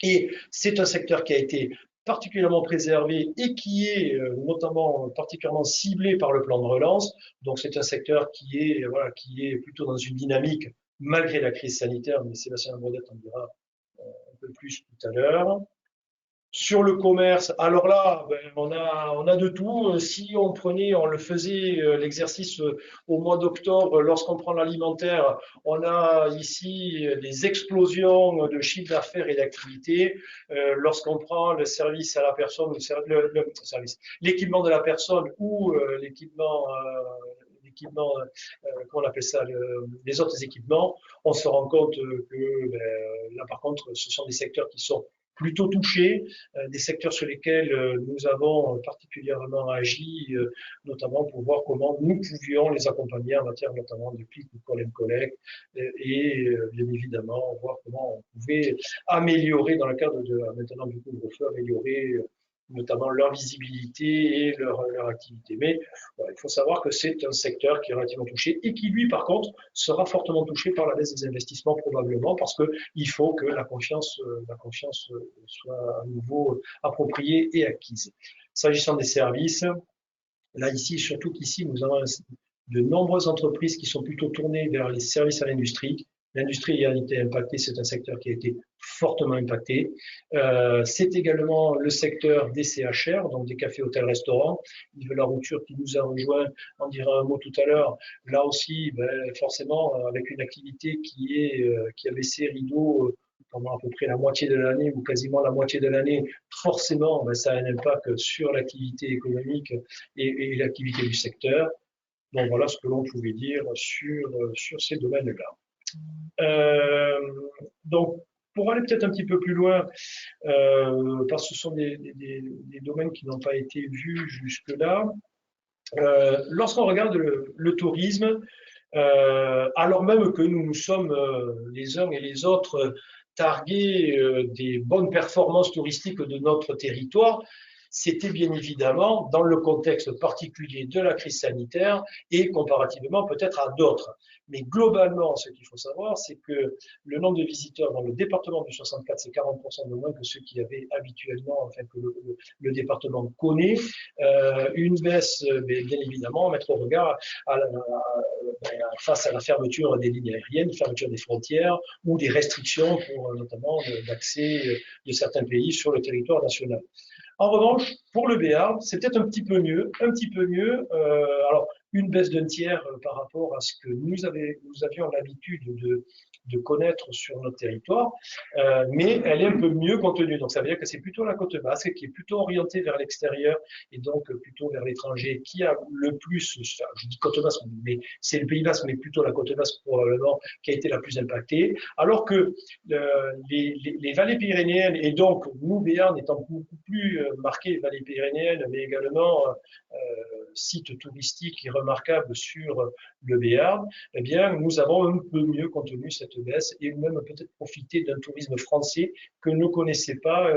Et c'est un secteur qui a été particulièrement préservé et qui est notamment particulièrement ciblé par le plan de relance. Donc c'est un secteur qui est plutôt dans une dynamique malgré la crise sanitaire, mais Sébastien Labourdette en dira un peu plus tout à l'heure. Sur le commerce, alors là, on a de tout. Si on le faisait l'exercice au mois d'octobre, lorsqu'on prend l'alimentaire, on a ici des explosions de chiffre d'affaires et d'activité. Lorsqu'on prend le service à la personne, l'équipement de la personne ou l'équipement, comment on appelle ça, les autres équipements, on se rend compte que là, par contre, ce sont des secteurs qui sont plutôt touchés, des secteurs sur lesquels nous avons particulièrement agi, notamment pour voir comment nous pouvions les accompagner en matière notamment de pic ou call and collect, et bien évidemment voir comment on pouvait améliorer dans le cadre de maintenant du couvre-feu, améliorer notamment leur visibilité et leur activité. Mais il faut savoir que c'est un secteur qui est relativement touché et qui, lui, par contre, sera fortement touché par la baisse des investissements probablement parce qu'il faut que la confiance soit à nouveau appropriée et acquise. S'agissant des services, là, ici, surtout qu'ici, nous avons de nombreuses entreprises qui sont plutôt tournées vers les services à l'industrie. L'industrie a été impactée, c'est un secteur qui a été fortement impacté. C'est également le secteur des CHR, donc des cafés, hôtels, restaurants. Yves Larouture qui nous a rejoint, en dira un mot tout à l'heure. Là aussi, forcément, avec une activité qui a baissé rideau pendant à peu près la moitié de l'année ou quasiment la moitié de l'année, forcément, ça a un impact sur l'activité économique et l'activité du secteur. Donc voilà ce que l'on pouvait dire sur ces domaines-là. Donc, pour aller peut-être un petit peu plus loin, parce que ce sont des domaines qui n'ont pas été vus jusque-là, lorsqu'on regarde le tourisme, alors même que nous sommes les uns et les autres targués des bonnes performances touristiques de notre territoire, c'était bien évidemment dans le contexte particulier de la crise sanitaire et comparativement peut-être à d'autres. Mais globalement, ce qu'il faut savoir, c'est que le nombre de visiteurs dans le département du 64, c'est 40% de moins que ceux qui avaient habituellement, enfin que le département connaît. Une baisse, bien évidemment, à mettre au regard face à la fermeture des lignes aériennes, fermeture des frontières ou des restrictions pour notamment d'accès de certains pays sur le territoire national. En revanche, pour le Béarn, c'est peut-être un petit peu mieux. Alors, une baisse d'un tiers par rapport à ce que nous avions l'habitude de connaître sur notre territoire, mais elle est un peu mieux contenue. Donc, ça veut dire que c'est plutôt la côte basque qui est plutôt orientée vers l'extérieur et donc plutôt vers l'étranger qui a le plus, je dis côte basque, mais c'est le Pays basque, mais plutôt la côte basque probablement qui a été la plus impactée, alors que les vallées pyrénéennes, et donc nous, Béarn, étant beaucoup plus marqués vallées pyrénéennes, mais également sites touristiques remarquables sur le Béarn, eh bien, nous avons un peu mieux contenu cette baisse et même peut-être profité d'un tourisme français que ne connaissait pas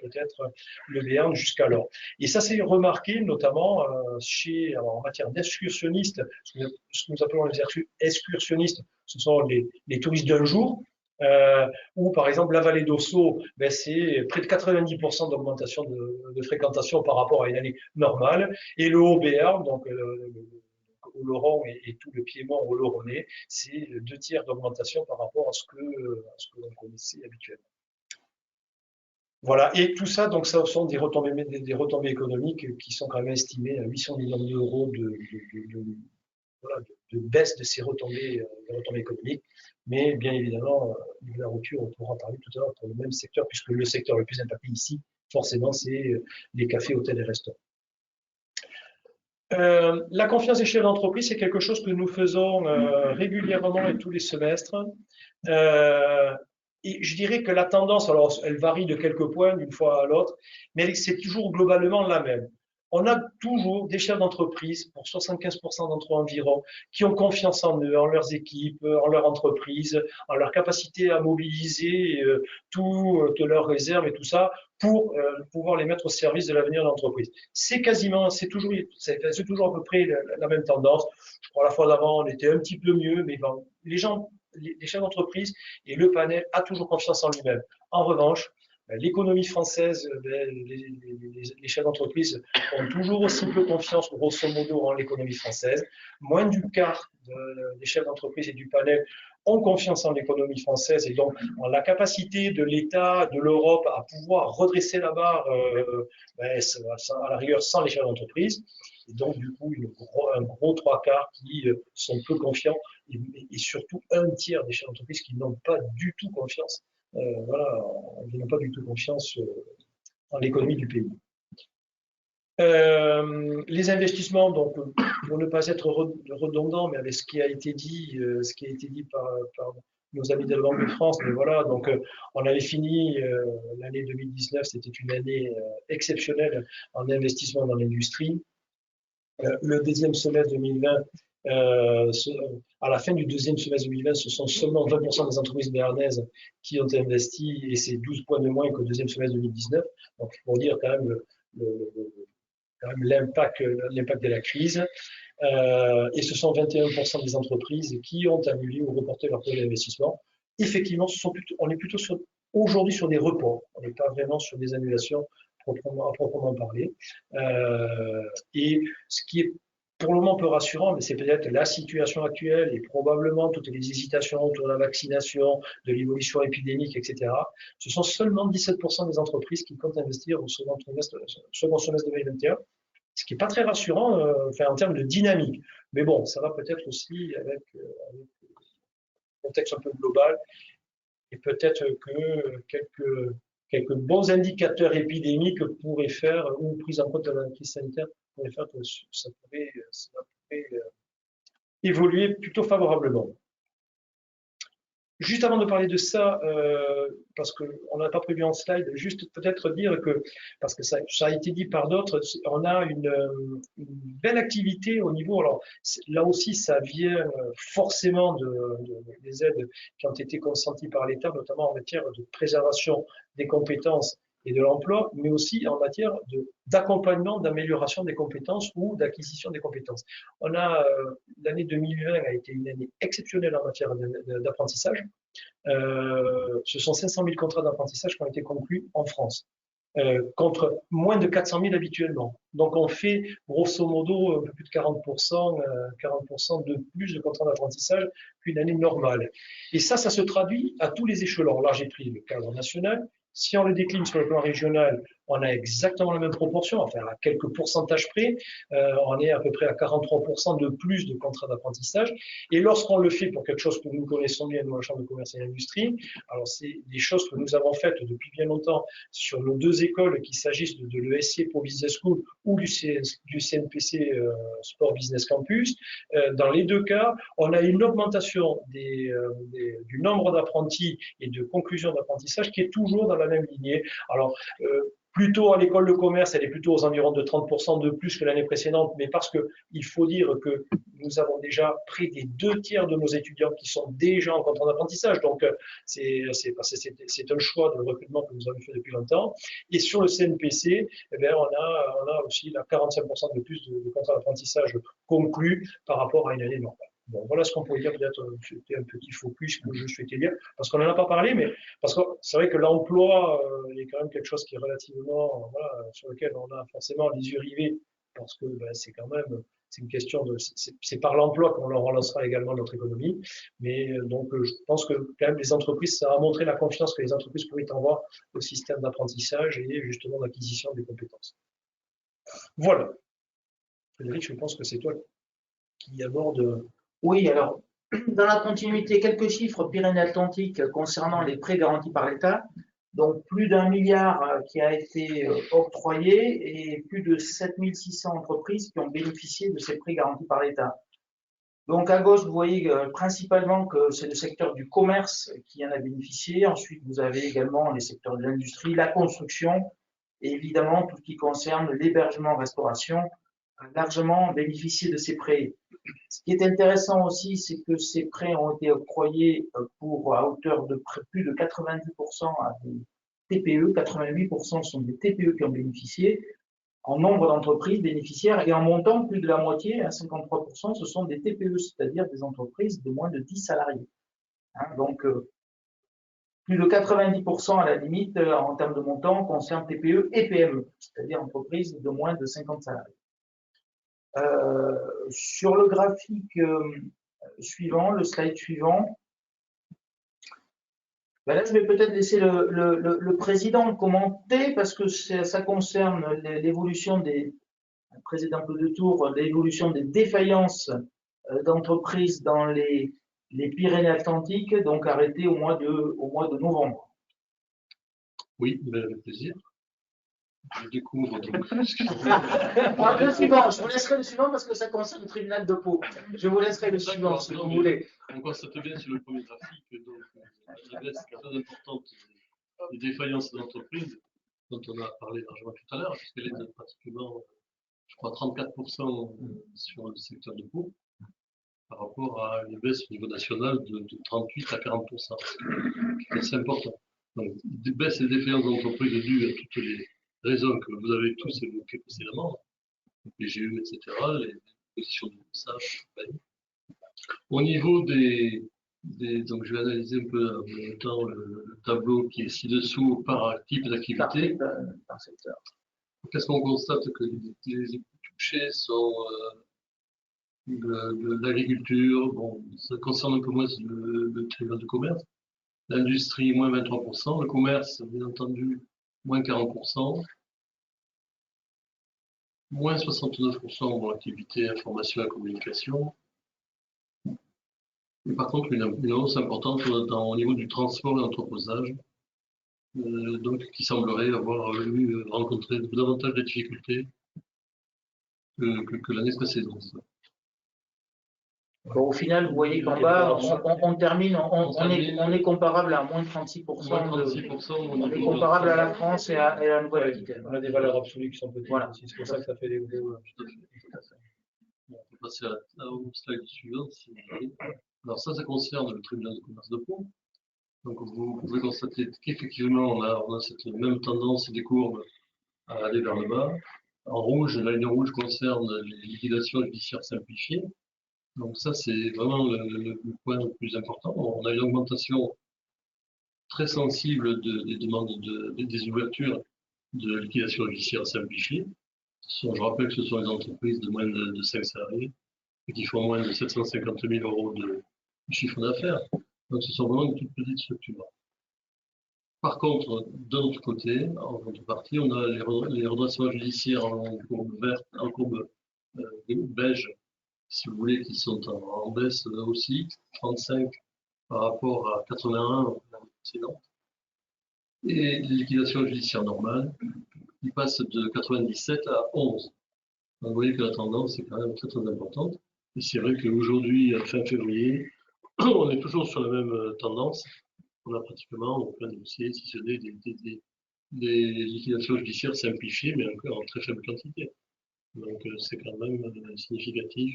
peut-être le Béarn jusqu'alors. Et ça s'est remarqué notamment en matière d'excursionnistes, ce que nous appelons les excursionnistes, ce sont les touristes d'un jour, ou par exemple la vallée d'Ossau, c'est près de 90% d'augmentation de fréquentation par rapport à une année normale, et le Haut-Béarn, donc au Laurent et tout le Piémont au Lauronnais, c'est 2 tiers d'augmentation par rapport à ce que l'on connaissait habituellement. Voilà, et tout ça, donc ça sont des retombées économiques qui sont quand même estimées à 800 millions d'euros de baisse de ces retombées économiques. Mais bien évidemment, la rupture, on pourra en parler tout à l'heure pour le même secteur, puisque le secteur le plus impacté ici, forcément, c'est les cafés, hôtels et restaurants. La confiance des chefs d'entreprise, c'est quelque chose que nous faisons régulièrement et tous les semestres. Et je dirais que la tendance, alors elle varie de quelques points d'une fois à l'autre, mais c'est toujours globalement la même. On a toujours des chefs d'entreprise, pour 75% d'entre eux environ, qui ont confiance en eux, en leurs équipes, en leur entreprise, en leur capacité à mobiliser toutes leurs réserves et tout ça pour pouvoir les mettre au service de l'avenir de l'entreprise. C'est toujours à peu près la même tendance. Je crois la fois d'avant, on était un petit peu mieux, mais bon, les chefs d'entreprise et le panel a toujours confiance en lui-même. En revanche, l'économie française, les chefs d'entreprise ont toujours aussi peu confiance, grosso modo, en l'économie française. Moins du quart des chefs d'entreprise et du panel ont confiance en l'économie française et donc en la capacité de l'État, de l'Europe à pouvoir redresser la barre à la rigueur sans les chefs d'entreprise. Et donc, du coup, un gros trois quarts qui sont peu confiants et surtout un tiers des chefs d'entreprise qui n'ont pas du tout confiance. Ils n'ont pas du tout confiance en l'économie du pays. Les investissements, donc, pour ne pas être redondant, mais avec ce qui a été dit, par nos amis de la Banque de France, mais voilà, donc on avait fini l'année 2019, c'était une année exceptionnelle en investissement dans l'industrie. Le deuxième semestre 2020, à la fin du deuxième semestre 2020, ce sont seulement 20% des entreprises béarnaises qui ont investi et c'est 12 points de moins qu'au deuxième semestre 2019. Donc, pour dire quand même l'impact de la crise. Et ce sont 21% des entreprises qui ont annulé ou reporté leur projet d'investissement. Effectivement, on est plutôt aujourd'hui sur des reports. On n'est pas vraiment sur des annulations à proprement parler. Et ce qui est pour le moment un peu rassurant, mais c'est peut-être la situation actuelle et probablement toutes les hésitations autour de la vaccination, de l'évolution épidémique, etc. Ce sont seulement 17% des entreprises qui comptent investir au second semestre 2021, ce qui n'est pas très rassurant en termes de dynamique. Mais bon, ça va peut-être aussi avec un contexte un peu global et peut-être que quelques bons indicateurs épidémiques pourraient faire, ou prise en compte de la crise sanitaire, pourraient faire que ça pourrait évoluer plutôt favorablement. Juste avant de parler de ça, parce qu'on n'a pas prévu en slide, juste peut-être dire que, parce que ça a été dit par d'autres, on a une belle activité au niveau, alors là aussi ça vient forcément des aides qui ont été consenties par l'État, notamment en matière de préservation des compétences et de l'emploi, mais aussi en matière d'accompagnement, d'amélioration des compétences ou d'acquisition des compétences. L'année 2020 a été une année exceptionnelle en matière d'apprentissage. Ce sont 500 000 contrats d'apprentissage qui ont été conclus en France, contre moins de 400 000 habituellement. Donc on fait grosso modo un peu plus de 40% de plus de contrats d'apprentissage qu'une année normale. Et ça se traduit à tous les échelons. Là, j'ai pris le cadre national. Si on le décline sur le plan régional, on a exactement la même proportion, enfin à quelques pourcentages près, on est à peu près à 43% de plus de contrats d'apprentissage. Et lorsqu'on le fait pour quelque chose que nous connaissons bien, nous, la Chambre de commerce et d'industrie, alors c'est des choses que nous avons faites depuis bien longtemps sur nos deux écoles, qu'il s'agisse de l'ESC pour Business School ou du CNPC Sport Business Campus. Dans les deux cas, on a une augmentation du nombre d'apprentis et de conclusions d'apprentissage qui est toujours dans la même lignée. Alors, plutôt à l'école de commerce, elle est plutôt aux environs de 30% de plus que l'année précédente, mais parce qu'il faut dire que nous avons déjà près des 2/3 de nos étudiants qui sont déjà en contrat d'apprentissage. Donc, c'est un choix de recrutement que nous avons fait depuis longtemps. Et sur le CNPC, eh bien, on a aussi 45% de plus de contrats d'apprentissage conclus par rapport à une année normale. Bon, voilà ce qu'on pourrait dire, peut-être c'était un petit focus que je souhaitais dire, parce qu'on n'en a pas parlé, mais parce que c'est vrai que l'emploi est quand même quelque chose qui est relativement, sur lequel on a forcément les yeux rivés, parce que c'est quand même, c'est une question c'est par l'emploi qu'on relancera également notre économie, mais donc je pense que quand même les entreprises, ça a montré la confiance que les entreprises pouvaient avoir au système d'apprentissage et justement d'acquisition des compétences. Voilà. Frédéric, je pense que c'est toi qui aborde Oui, alors, dans la continuité, quelques chiffres Pyrénées-Atlantiques concernant les prêts garantis par l'État. Donc, plus d'1 milliard qui a été octroyé et plus de 7600 entreprises qui ont bénéficié de ces prêts garantis par l'État. Donc, à gauche, vous voyez principalement que c'est le secteur du commerce qui en a bénéficié. Ensuite, vous avez également les secteurs de l'industrie, la construction et évidemment tout ce qui concerne l'hébergement-restauration a largement bénéficié de ces prêts. Ce qui est intéressant aussi, c'est que ces prêts ont été octroyés à hauteur de plus de 90% à des TPE. 88% sont des TPE qui ont bénéficié. En nombre d'entreprises bénéficiaires et en montant, plus de la moitié, à 53%, ce sont des TPE, c'est-à-dire des entreprises de moins de 10 salariés. Donc, plus de 90% à la limite, en termes de montant, concerne TPE et PME, c'est-à-dire entreprises de moins de 50 salariés. Sur le graphique suivant, le slide suivant, ben là, je vais peut-être laisser le président commenter parce que ça concerne l'évolution des président un peu de tour, l'évolution des défaillances d'entreprises dans les Pyrénées-Atlantiques, donc arrêtées au mois de novembre. Oui, avec plaisir. Je découvre donc. Le suivant, je vous laisserai le suivant parce que ça concerne le tribunal de Pau. Je vous laisserai le suivant si vous voulez. On constate bien sur le premier graphique donc, la baisse très importante des défaillances d'entreprises dont on a parlé largement tout à l'heure, puisqu'elle est de pratiquement, je crois, 34% sur le secteur de Pau, par rapport à une baisse au niveau national de 38 à 40%, qui est assez important. Donc, des baisses et défaillances d'entreprises dues à toutes les raisons que vous avez tous évoquées précédemment, le PGE, etc., les positions de message. Au niveau donc je vais analyser un peu en même temps le tableau qui est ci-dessous par type d'activité. Par secteur. Qu'est-ce qu'on constate? Que les touchés sont de l'agriculture, bon, ça concerne un peu moins le tribunal de commerce, l'industrie, moins 23%, le commerce, bien entendu, moins 40%, moins 69% pour l'activité information et communication. Et par contre, une hausse importante au niveau du transport et l'entreposage, donc qui semblerait avoir rencontré davantage de difficultés que l'année précédente. Bon, au final, vous voyez qu'en bas, on termine, on est comparable à moins 36%. On est comparable à la France et à la Nouvelle-Aquitaine. On a des valeurs absolues qui sont petites. Voilà. C'est pour ça que ça fait des gros. Tout à fait. Bon, on peut passer au slide suivant. Alors ça concerne le tribunal de commerce de Pau. Donc vous pouvez constater qu'effectivement, on a cette même tendance des courbes à aller vers le bas. En rouge, la ligne rouge concerne les liquidations judiciaires simplifiées. Donc ça, c'est vraiment le point le plus important. On a une augmentation très sensible des demandes des ouvertures de liquidation judiciaire simplifiée. Je rappelle que ce sont les entreprises de moins de 5 salariés et qui font moins de 750 000 € de chiffre d'affaires. Donc ce sont vraiment une toute petite structure. Par contre, de notre côté, en contrepartie, on a les redressements judiciaires en courbe verte, en courbe beige, si vous voulez, qui sont en baisse aussi, 35 par rapport à 81 l'année précédente. Et les liquidations judiciaires normales, qui passent de 97 à 11. Donc vous voyez que la tendance est quand même très très importante. Et c'est vrai qu'aujourd'hui, fin février, on est toujours sur la même tendance. On a pratiquement, on peut négocier, scissionner des liquidations judiciaires simplifiées, mais encore en très faible quantité. Donc c'est quand même significatif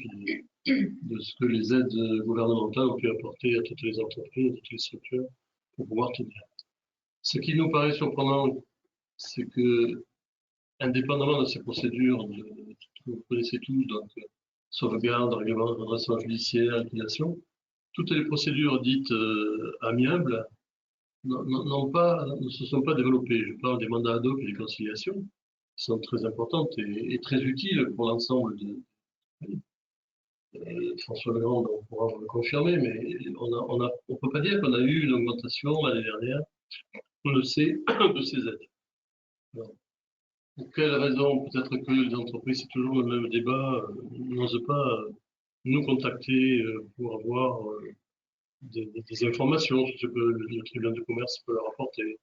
de ce que les aides gouvernementales ont pu apporter à toutes les entreprises, à toutes les structures pour pouvoir tenir. Ce qui nous paraît surprenant, c'est que, indépendamment de ces procédures, que vous connaissez tous, donc sauvegarde, redressement judiciaire, liquidation, toutes les procédures dites amiables ne se sont pas développées. Je parle des mandats ad hoc et des conciliations, qui sont très importantes et très utiles pour l'ensemble de. François Legrand on pourra vous le confirmer, mais on ne peut pas dire qu'on a eu une augmentation l'année dernière, on le sait, de ces aides. Alors, pour quelle raison? Peut-être que les entreprises, c'est toujours le même débat, n'osent pas nous contacter pour avoir des informations sur ce que le tribunal de commerce peut leur apporter.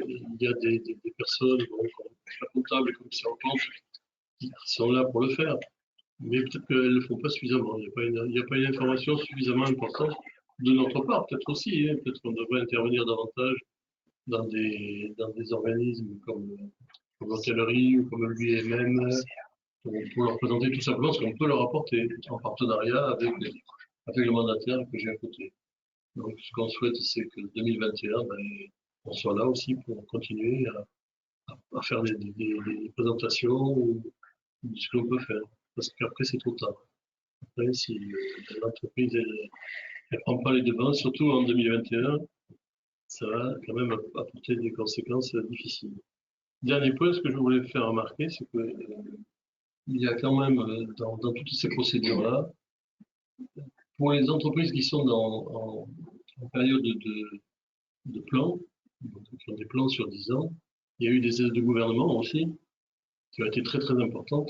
Il y a des personnes, comme la comptable, comme commissaire aux comptes, qui sont là pour le faire, mais peut-être qu'elles ne le font pas suffisamment. Il n'y a pas une information suffisamment importante de notre part, peut-être aussi. Hein, peut-être qu'on devrait intervenir davantage dans des organismes comme l'hôtellerie ou comme l'UIMM, pour leur présenter tout simplement ce qu'on peut leur apporter en partenariat avec le mandataire que j'ai à côté. Donc, ce qu'on souhaite, c'est que 2021, on soit là aussi pour continuer à faire des présentations de ce qu'on peut faire. Parce qu'après, c'est trop tard. Après, si l'entreprise ne prend pas les devants, surtout en 2021, ça va quand même apporter des conséquences difficiles. Dernier point, ce que je voulais faire remarquer, c'est que il y a quand même dans toutes ces procédures-là, pour les entreprises qui sont en période de plan, qui ont des plans sur 10 ans, il y a eu des aides de gouvernement aussi, qui ont été très très importantes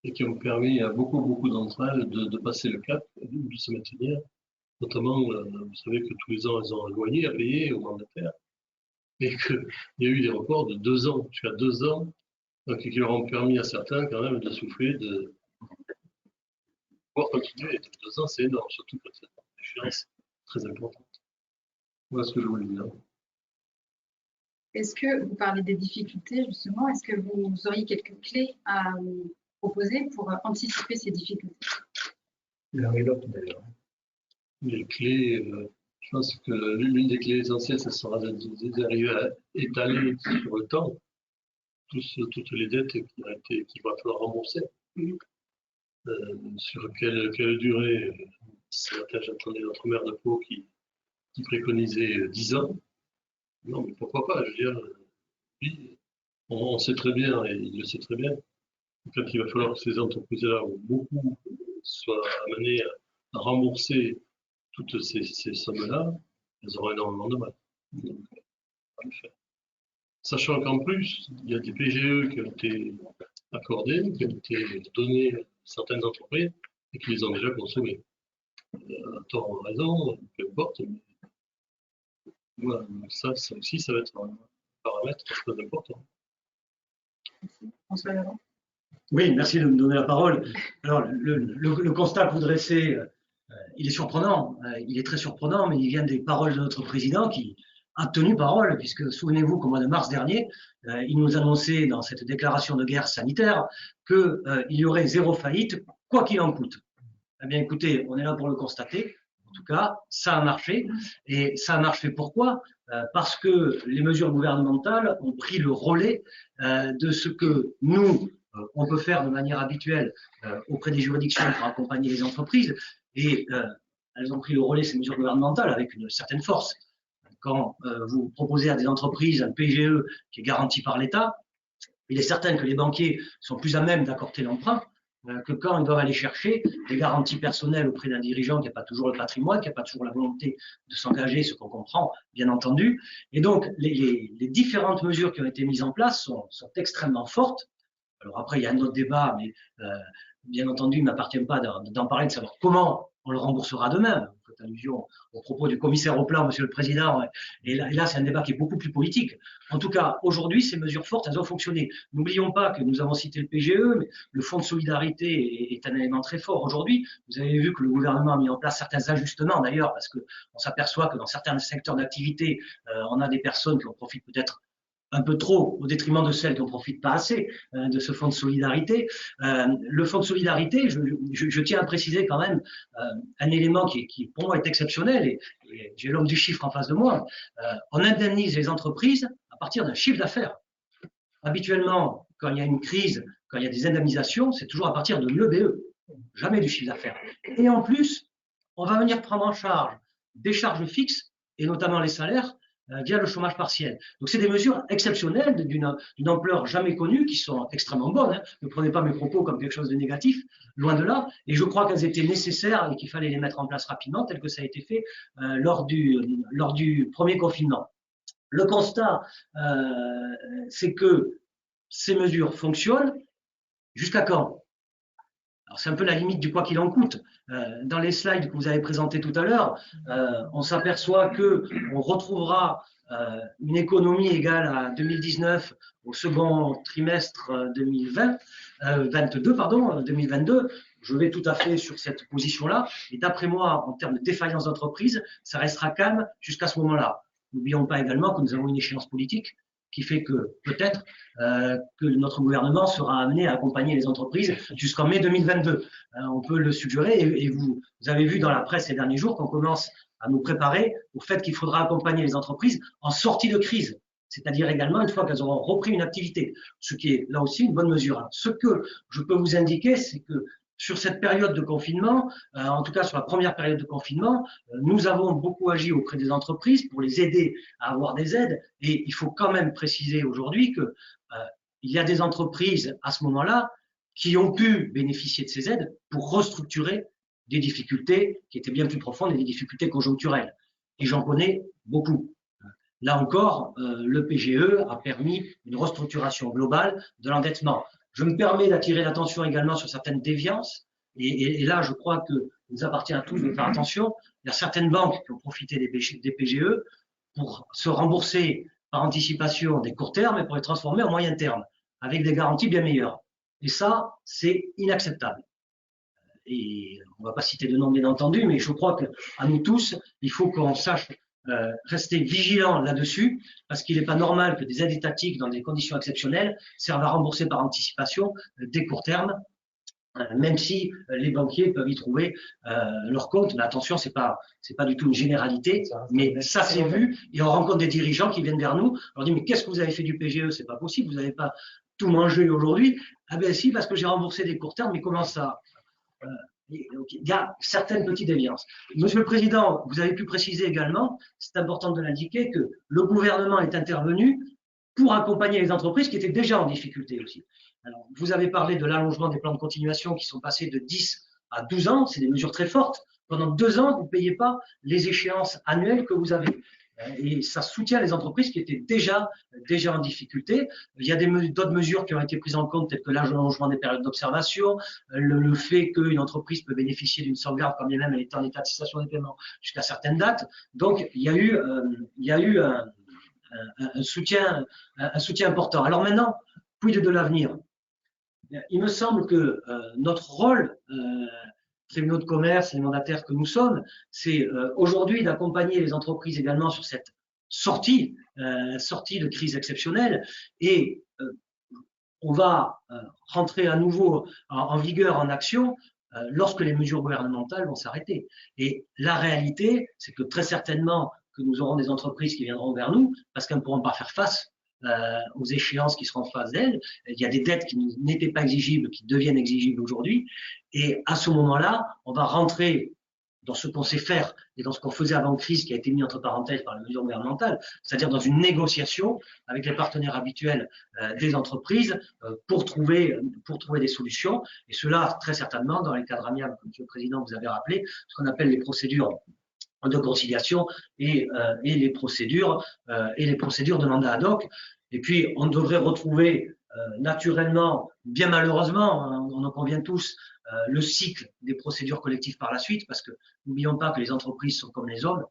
et qui ont permis à beaucoup d'entre elles de passer le cap, de se maintenir. Notamment, vous savez que tous les ans, elles ont un loyer à payer au mandataire et qu'il y a eu des reports de 2 ans, jusqu'à 2 ans, donc qui leur ont permis à certains quand même de souffler, de pouvoir continuer. 2 ans, c'est énorme, surtout quand c'est une échéance très importante. Voilà ce que je voulais dire. Est-ce que vous parlez des difficultés, justement, est-ce que vous auriez quelques clés à proposer pour anticiper ces difficultés? L'un et l'autre, d'ailleurs. Les clés, je pense que l'une des clés essentielles, ce sera d'arriver à étaler sur le temps toutes les dettes qu'il va falloir rembourser. Sur quelle durée? Ce matin, j'entendais notre maire de Pau qui préconisait 10 ans. Non, mais pourquoi pas? Je veux dire, oui, on sait très bien, et il le sait très bien, quand il va falloir que ces entreprises-là, où beaucoup soient amenées à rembourser toutes ces sommes-là, elles auront énormément de mal. Donc, on va le faire. Sachant qu'en plus, il y a des PGE qui ont été accordés, qui ont été donnés à certaines entreprises et qui les ont déjà consommés. À tort ou à raison, peu importe. Voilà, donc ça aussi, ça va être un paramètre très important. Merci. François Laurent. Oui, merci de me donner la parole. Alors, le constat que vous dressez, il est surprenant. Il est très surprenant, mais il vient des paroles de notre président qui a tenu parole, puisque souvenez-vous qu'au mois de mars dernier, il nous annonçait dans cette déclaration de guerre sanitaire qu'il y aurait 0 faillite, quoi qu'il en coûte. Eh bien, écoutez, on est là pour le constater. En tout cas, ça a marché. Et ça a marché pourquoi? Parce que les mesures gouvernementales ont pris le relais de ce que nous, on peut faire de manière habituelle auprès des juridictions pour accompagner les entreprises. Et elles ont pris le relais, ces mesures gouvernementales, avec une certaine force. Quand vous proposez à des entreprises un PGE qui est garanti par l'État, il est certain que les banquiers sont plus à même d'accorder l'emprunt que quand ils doivent aller chercher des garanties personnelles auprès d'un dirigeant qui n'a pas toujours le patrimoine, qui n'a pas toujours la volonté de s'engager, ce qu'on comprend, bien entendu. Et donc, les différentes mesures qui ont été mises en place sont extrêmement fortes. Alors après, il y a un autre débat, mais bien entendu, il ne m'appartient pas d'en parler, de savoir comment on le remboursera demain. Vous faites allusion au propos du commissaire au plan, Monsieur le Président, et là c'est un débat qui est beaucoup plus politique. En tout cas, aujourd'hui, ces mesures fortes, elles ont fonctionné. N'oublions pas que nous avons cité le PGE, mais le Fonds de solidarité est un élément très fort aujourd'hui. Vous avez vu que le gouvernement a mis en place certains ajustements, d'ailleurs, parce qu'on s'aperçoit que dans certains secteurs d'activité, on a des personnes qui en profitent peut-être un peu trop au détriment de celles qui n'en profitent pas assez de ce fonds de solidarité. Le fonds de solidarité, je tiens à préciser quand même un élément qui pour moi est exceptionnel, et j'ai l'homme du chiffre en face de moi. On indemnise les entreprises à partir d'un chiffre d'affaires. Habituellement, quand il y a une crise, quand il y a des indemnisations, c'est toujours à partir de l'EBE, jamais du chiffre d'affaires. Et en plus, on va venir prendre en charge des charges fixes, et notamment les salaires, via le chômage partiel. Donc c'est des mesures exceptionnelles d'une ampleur jamais connue qui sont extrêmement bonnes. Ne prenez pas mes propos comme quelque chose de négatif, loin de là. Et je crois qu'elles étaient nécessaires et qu'il fallait les mettre en place rapidement, tel que ça a été fait lors du premier confinement. Le constat, c'est que ces mesures fonctionnent. Jusqu'à quand? Alors c'est un peu la limite du quoi qu'il en coûte. Dans les slides que vous avez présentés tout à l'heure, on s'aperçoit qu'on retrouvera une économie égale à 2019 au second trimestre 2022. Je vais tout à fait sur cette position-là. Et d'après moi, en termes de défaillance d'entreprise, ça restera calme jusqu'à ce moment-là. N'oublions pas également que nous avons une échéance politique qui fait que peut-être que notre gouvernement sera amené à accompagner les entreprises jusqu'en mai 2022. On peut le suggérer et vous avez vu dans la presse ces derniers jours qu'on commence à nous préparer au fait qu'il faudra accompagner les entreprises en sortie de crise, c'est-à-dire également une fois qu'elles auront repris une activité, ce qui est là aussi une bonne mesure. Ce que je peux vous indiquer, c'est que sur cette période de confinement, en tout cas sur la première période de confinement, nous avons beaucoup agi auprès des entreprises pour les aider à avoir des aides. Et il faut quand même préciser aujourd'hui que il y a des entreprises à ce moment-là qui ont pu bénéficier de ces aides pour restructurer des difficultés qui étaient bien plus profondes et des difficultés conjoncturelles. Et j'en connais beaucoup. Là encore, le PGE a permis une restructuration globale de l'endettement. Je me permets d'attirer l'attention également sur certaines déviances. Et là, je crois qu'il nous appartient à tous de faire attention. Il y a certaines banques qui ont profité des PGE pour se rembourser par anticipation des courts termes et pour les transformer en moyen terme, avec des garanties bien meilleures. Et ça, c'est inacceptable. Et on ne va pas citer de nom, bien entendu, mais je crois qu'à nous tous, il faut qu'on sache rester vigilant là-dessus, parce qu'il n'est pas normal que des aides étatiques dans des conditions exceptionnelles servent à rembourser par anticipation des courts termes, même si les banquiers peuvent y trouver leur compte. Mais attention, c'est pas du tout une généralité, mais ça s'est vu. Et on rencontre des dirigeants qui viennent vers nous, on leur dit mais qu'est-ce que vous avez fait du PGE? C'est pas possible, vous n'avez pas tout mangé aujourd'hui. Ah ben si, parce que j'ai remboursé des courts termes, mais comment ça? Il y a certaines petites déviances. Monsieur le Président, vous avez pu préciser également, c'est important de l'indiquer, que le gouvernement est intervenu pour accompagner les entreprises qui étaient déjà en difficulté aussi. Alors, vous avez parlé de l'allongement des plans de continuation qui sont passés de 10 à 12 ans, c'est des mesures très fortes. Pendant 2 ans, vous ne payez pas les échéances annuelles que vous avez. Et ça soutient les entreprises qui étaient déjà en difficulté. Il y a d'autres mesures qui ont été prises en compte, telles que l'allongement des périodes d'observation, le fait qu'une entreprise peut bénéficier d'une sauvegarde quand bien même elle est en état de cessation des paiements jusqu'à certaines dates. Donc, il y a eu un soutien important. Alors maintenant, quid de l'avenir? Il me semble que notre rôle, tribunaux de commerce et mandataires que nous sommes, c'est aujourd'hui d'accompagner les entreprises également sur cette sortie de crise exceptionnelle, et on va rentrer à nouveau en vigueur, en action, lorsque les mesures gouvernementales vont s'arrêter. Et la réalité, c'est que très certainement que nous aurons des entreprises qui viendront vers nous parce qu'elles ne pourront pas faire face aux échéances qui seront en face d'elles. Il y a des dettes qui n'étaient pas exigibles, qui deviennent exigibles aujourd'hui. Et à ce moment-là, on va rentrer dans ce qu'on sait faire et dans ce qu'on faisait avant crise, qui a été mis entre parenthèses par les mesures gouvernementales, c'est-à-dire dans une négociation avec les partenaires habituels des entreprises pour trouver des solutions. Et cela, très certainement, dans les cadres amiables, comme Monsieur le Président vous avez rappelé, ce qu'on appelle les procédures de conciliation et les procédures de mandat ad hoc. Et puis, on devrait retrouver naturellement, bien malheureusement, on en convient tous, le cycle des procédures collectives par la suite, parce que n'oublions pas que les entreprises sont comme les hommes.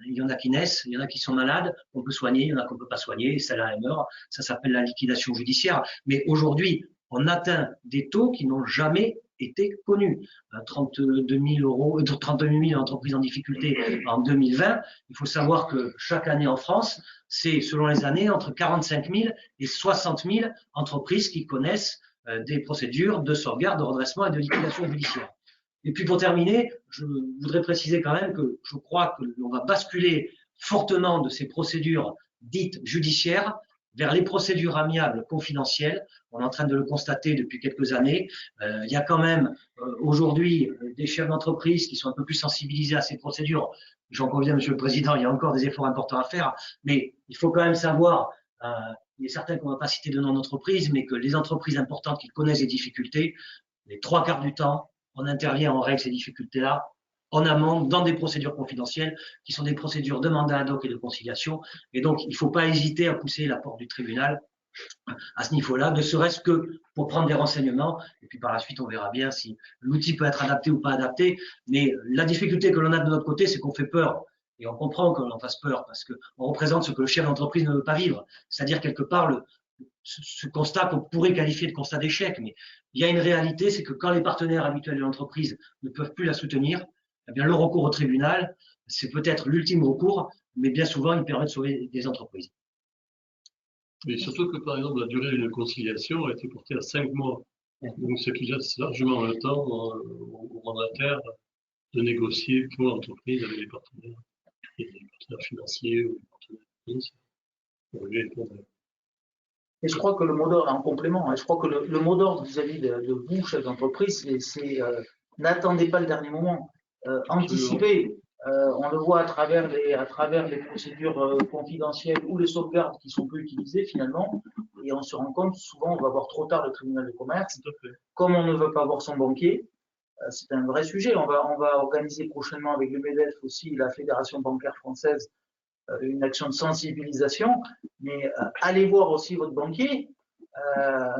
Il y en a qui naissent, il y en a qui sont malades, qu'on peut soigner, il y en a qu'on ne peut pas soigner, celle-là elle meurt. Ça s'appelle la liquidation judiciaire. Mais aujourd'hui, on atteint des taux qui n'ont jamais été connus. 32 000 entreprises en difficulté en 2020. Il faut savoir que chaque année en France, c'est selon les années entre 45 000 et 60 000 entreprises qui connaissent des procédures de sauvegarde, de redressement et de liquidation judiciaire. Et puis pour terminer, je voudrais préciser quand même que je crois que l'on va basculer fortement de ces procédures dites judiciaires vers les procédures amiables confidentielles. On est en train de le constater depuis quelques années. Il y a quand même aujourd'hui des chefs d'entreprise qui sont un peu plus sensibilisés à ces procédures. J'en conviens, Monsieur le Président, il y a encore des efforts importants à faire, mais il faut quand même savoir, il est certain qu'on ne va pas citer de nom d'entreprise, mais que les entreprises importantes qui connaissent des difficultés, les 3/4 du temps, on intervient, on règle ces difficultés-là en amont dans des procédures confidentielles qui sont des procédures de mandat ad hoc et de conciliation. Et donc, il ne faut pas hésiter à pousser la porte du tribunal à ce niveau-là, ne serait-ce que pour prendre des renseignements. Et puis par la suite, on verra bien si l'outil peut être adapté ou pas adapté. Mais la difficulté que l'on a de notre côté, c'est qu'on fait peur. Et on comprend que l'on fasse peur parce qu'on représente ce que le chef d'entreprise ne veut pas vivre. C'est-à-dire quelque part ce constat qu'on pourrait qualifier de constat d'échec. Mais il y a une réalité, c'est que quand les partenaires habituels de l'entreprise ne peuvent plus la soutenir, eh bien, le recours au tribunal, c'est peut-être l'ultime recours, mais bien souvent, il permet de sauver des entreprises. Mais surtout que, par exemple, la durée de conciliation a été portée à 5 mois. Donc, ce qui laisse largement le temps aux mandataires de négocier pour l'entreprise avec les partenaires financiers ou les partenaires financiers pour régler les problèmes. Et je crois que le mot d'ordre, en complément, hein, je crois que le mot d'ordre vis-à-vis de vous, chef d'entreprise, c'est n'attendez pas le dernier moment, anticipez. On le voit à travers les procédures confidentielles ou les sauvegardes qui sont peu utilisées finalement, et on se rend compte souvent on va voir trop tard le tribunal de commerce. Comme on ne veut pas voir son banquier, c'est un vrai sujet. On va organiser prochainement avec le MEDEF aussi, la Fédération bancaire française, une action de sensibilisation, mais allez voir aussi votre banquier,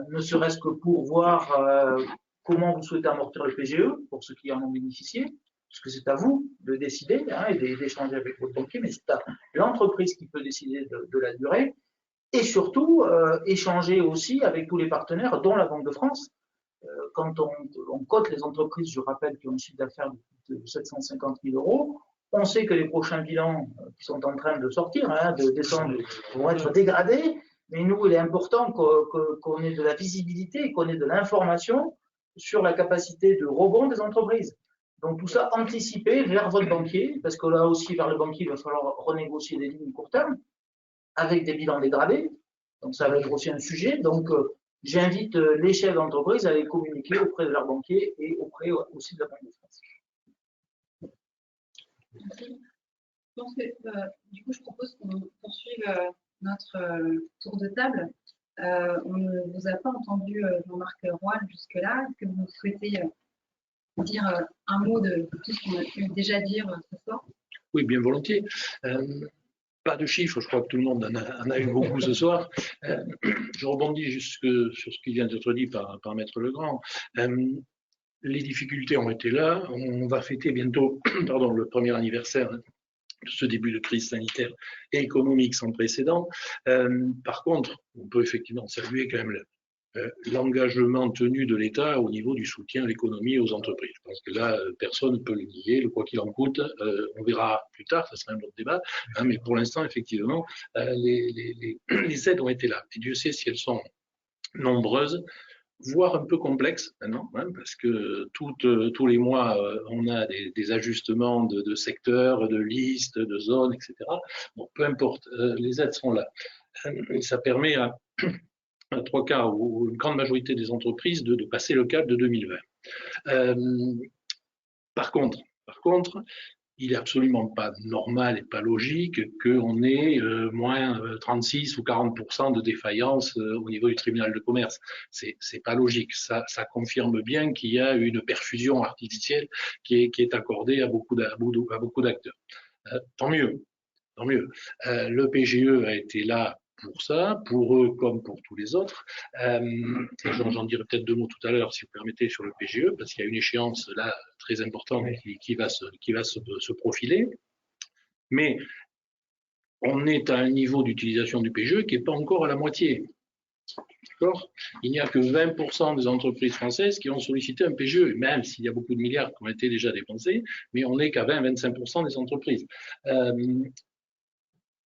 ne serait-ce que pour voir comment vous souhaitez amortir le PGE, pour ceux qui en ont bénéficié, parce que c'est à vous de décider hein, et d'échanger avec votre banquier, mais c'est à l'entreprise qui peut décider de la durée, et surtout échanger aussi avec tous les partenaires, dont la Banque de France. Quand on cote les entreprises, je rappelle, qui ont un chiffre d'affaires de 750 000 euros, on sait que les prochains bilans qui sont en train de sortir, hein, de décembre, vont être dégradés, mais nous, il est important qu'on ait de la visibilité, qu'on ait de l'information sur la capacité de rebond des entreprises. Donc tout ça, anticipé vers votre banquier, parce que là aussi, vers le banquier, il va falloir renégocier des lignes court terme, avec des bilans dégradés, donc ça va être aussi un sujet. Donc j'invite les chefs d'entreprise à les communiquer auprès de leur banquier et auprès aussi de la Banque de France. Merci. Je pense que, du coup, je propose qu'on poursuive notre tour de table. On ne vous a pas entendu, Jean-Marc Roy, jusque-là. Est-ce que vous souhaitez dire un mot de tout ce qu'on a pu déjà dire ce soir? Oui, bien volontiers. Pas de chiffres, je crois que tout le monde en a eu beaucoup ce soir. Je rebondis jusque sur ce qui vient d'être dit par Maître Legrand. Les difficultés ont été là. On va fêter bientôt le premier anniversaire de ce début de crise sanitaire et économique sans précédent. Par contre, on peut effectivement saluer quand même l'engagement tenu de l'État au niveau du soutien à l'économie et aux entreprises. Je pense que là, personne ne peut le nier, le quoi qu'il en coûte. On verra plus tard, ça sera un autre débat, hein, mais pour l'instant, effectivement, les aides ont été là. Et Dieu sait si elles sont nombreuses, voire un peu complexes maintenant, hein, parce que tous les mois, on a des ajustements de secteurs, de listes, de zones, etc. Bon, peu importe, les aides sont là. Ça permet à 3/4 ou une grande majorité des entreprises de passer le cap de 2020. Par contre, il n'est absolument pas normal et pas logique qu'on ait moins 36 ou 40% de défaillance au niveau du tribunal de commerce. C'est pas logique. Ça confirme bien qu'il y a une perfusion artificielle qui est accordée à beaucoup d'acteurs. Tant mieux. Le PGE a été là pour ça, pour eux comme pour tous les autres. J'en dirai peut-être 2 mots tout à l'heure, si vous permettez, sur le PGE, parce qu'il y a une échéance là très importante qui va se profiler. Mais on est à un niveau d'utilisation du PGE qui n'est pas encore à la moitié. D'accord ? Il n'y a que 20% des entreprises françaises qui ont sollicité un PGE, même s'il y a beaucoup de milliards qui ont été déjà dépensés, mais on n'est qu'à 20-25% des entreprises.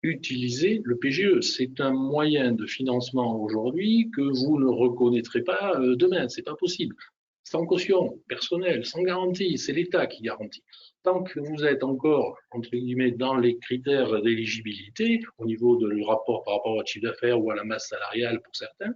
Utiliser le PGE. C'est un moyen de financement aujourd'hui que vous ne reconnaîtrez pas demain. C'est pas possible. Sans caution personnelle, sans garantie, c'est l'État qui garantit. Tant que vous êtes encore, entre guillemets, dans les critères d'éligibilité, au niveau du rapport par rapport au chiffre d'affaires ou à la masse salariale pour certains,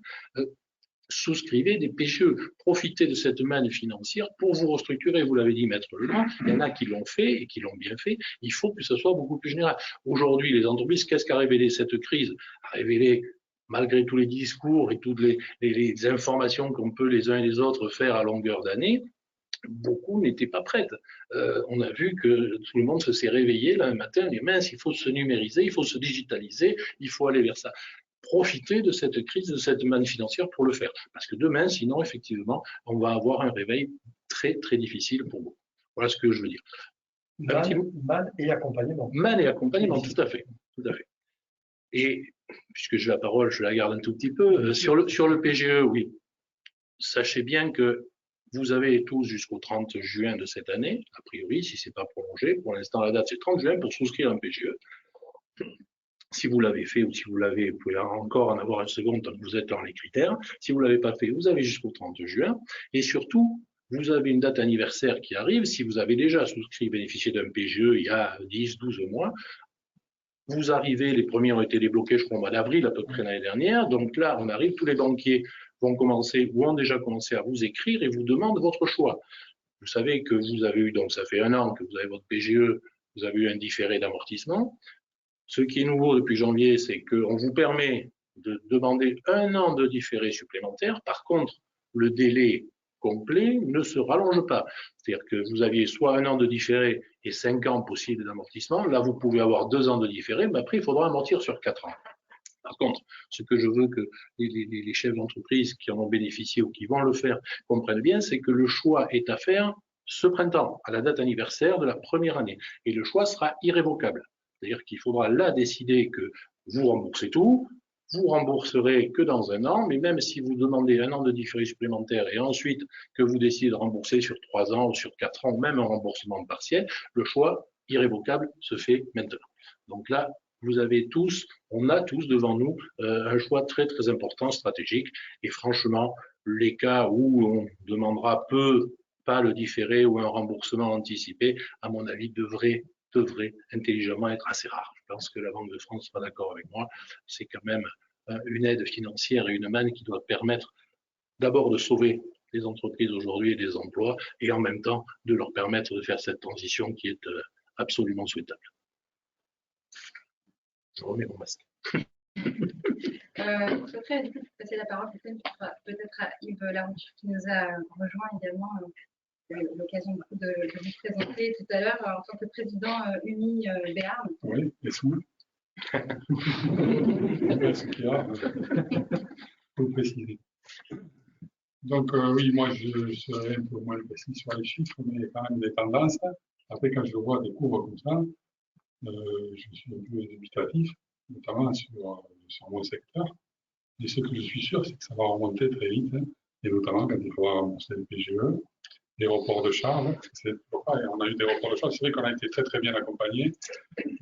souscrivez des PGE, profitez de cette manne financière pour vous restructurer. Vous l'avez dit, Maître Legrand, il y en a qui l'ont fait et qui l'ont bien fait. Il faut que ce soit beaucoup plus général. Aujourd'hui, les entreprises, qu'est-ce qu'a révélé cette crise? A révélé, malgré tous les discours et toutes les informations qu'on peut les uns et les autres faire à longueur d'année, beaucoup n'étaient pas prêtes. On a vu que tout le monde se s'est réveillé là un matin, et mince, il faut se numériser, il faut se digitaliser, il faut aller vers ça. profiter de cette crise, de cette manne financière pour le faire. Parce que demain, sinon, effectivement, on va avoir un réveil très, très difficile pour vous. Voilà ce que je veux dire. Man et accompagnement. Man et accompagnement, tout à fait. Tout à fait. Et puisque j'ai la parole, je la garde un tout petit peu. Sur le PGE, oui. Sachez bien que vous avez tous jusqu'au 30 juin de cette année, a priori, si ce n'est pas prolongé. Pour l'instant, la date, c'est 30 juin pour souscrire un PGE. Si vous l'avez fait ou si vous l'avez, vous pouvez encore en avoir une seconde tant que vous êtes dans les critères. Si vous ne l'avez pas fait, vous avez jusqu'au 30 juin. Et surtout, vous avez une date anniversaire qui arrive. Si vous avez déjà souscrit, bénéficié d'un PGE il y a 10, 12 mois, vous arrivez, les premiers ont été débloqués, je crois, au mois d'avril, à peu près l'année dernière. Donc là, on arrive, tous les banquiers vont commencer ou ont déjà commencé à vous écrire et vous demandent votre choix. Vous savez que vous avez eu, donc ça fait 1 an que vous avez votre PGE, vous avez eu un différé d'amortissement. Ce qui est nouveau depuis janvier, c'est qu'on vous permet de demander 1 an de différé supplémentaire. Par contre, le délai complet ne se rallonge pas. C'est-à-dire que vous aviez soit 1 an de différé et 5 ans possibles d'amortissement. Là, vous pouvez avoir 2 ans de différé, mais après, il faudra amortir sur 4 ans. Par contre, ce que je veux que les chefs d'entreprise qui en ont bénéficié ou qui vont le faire comprennent bien, c'est que le choix est à faire ce printemps, à la date anniversaire de la première année. Et le choix sera irrévocable. C'est-à-dire qu'il faudra là décider que vous remboursez tout, vous rembourserez que dans 1 an, mais même si vous demandez 1 an de différé supplémentaire et ensuite que vous décidez de rembourser sur 3 ans ou sur 4 ans, ou même un remboursement partiel, le choix irrévocable se fait maintenant. Donc là, vous avez tous, on a tous devant nous un choix très très important, stratégique, et franchement, les cas où on demandera pas le différé ou un remboursement anticipé, à mon avis, devrait intelligemment être assez rare. Je pense que la Banque de France sera d'accord avec moi. C'est quand même une aide financière et une manne qui doit permettre d'abord de sauver les entreprises aujourd'hui et les emplois, et en même temps de leur permettre de faire cette transition qui est absolument souhaitable. Je remets mon masque. Je souhaiterais du coup passer la parole peut-être à Yves Larouche qui nous a rejoint également. L'occasion de vous présenter tout à l'heure en tant que président Uni Béarn. Oui, et sous. Ce qu'il y a, faut le préciser. Donc oui, moi je serai un peu moins précis sur les chiffres, mais quand même des tendances. Après, quand je vois des courbes comme ça, je suis un peu dubitatif, notamment sur mon secteur. Et ce que je suis sûr, c'est que ça va remonter très vite, hein, et notamment quand il faudra rembourser le PGE. Les reports de charges, on a eu des reports de charges. C'est vrai qu'on a été très très bien accompagnés.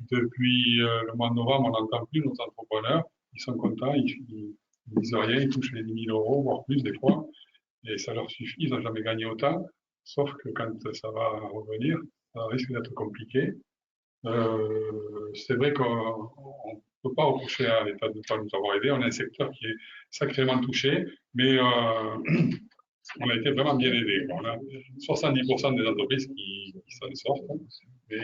Depuis le mois de novembre, on n'entend plus nos entrepreneurs. Ils sont contents, ils disent rien, ils touchent les 10 000 euros, voire plus des fois. Et ça leur suffit, ils n'ont jamais gagné autant. Sauf que quand ça va revenir, ça risque d'être compliqué. C'est vrai qu'on ne peut pas reprocher à l'État de ne pas nous avoir aidés. On a un secteur qui est sacrément touché, mais on a été vraiment bien aidés. On a 70% des entreprises qui s'en sortent, mais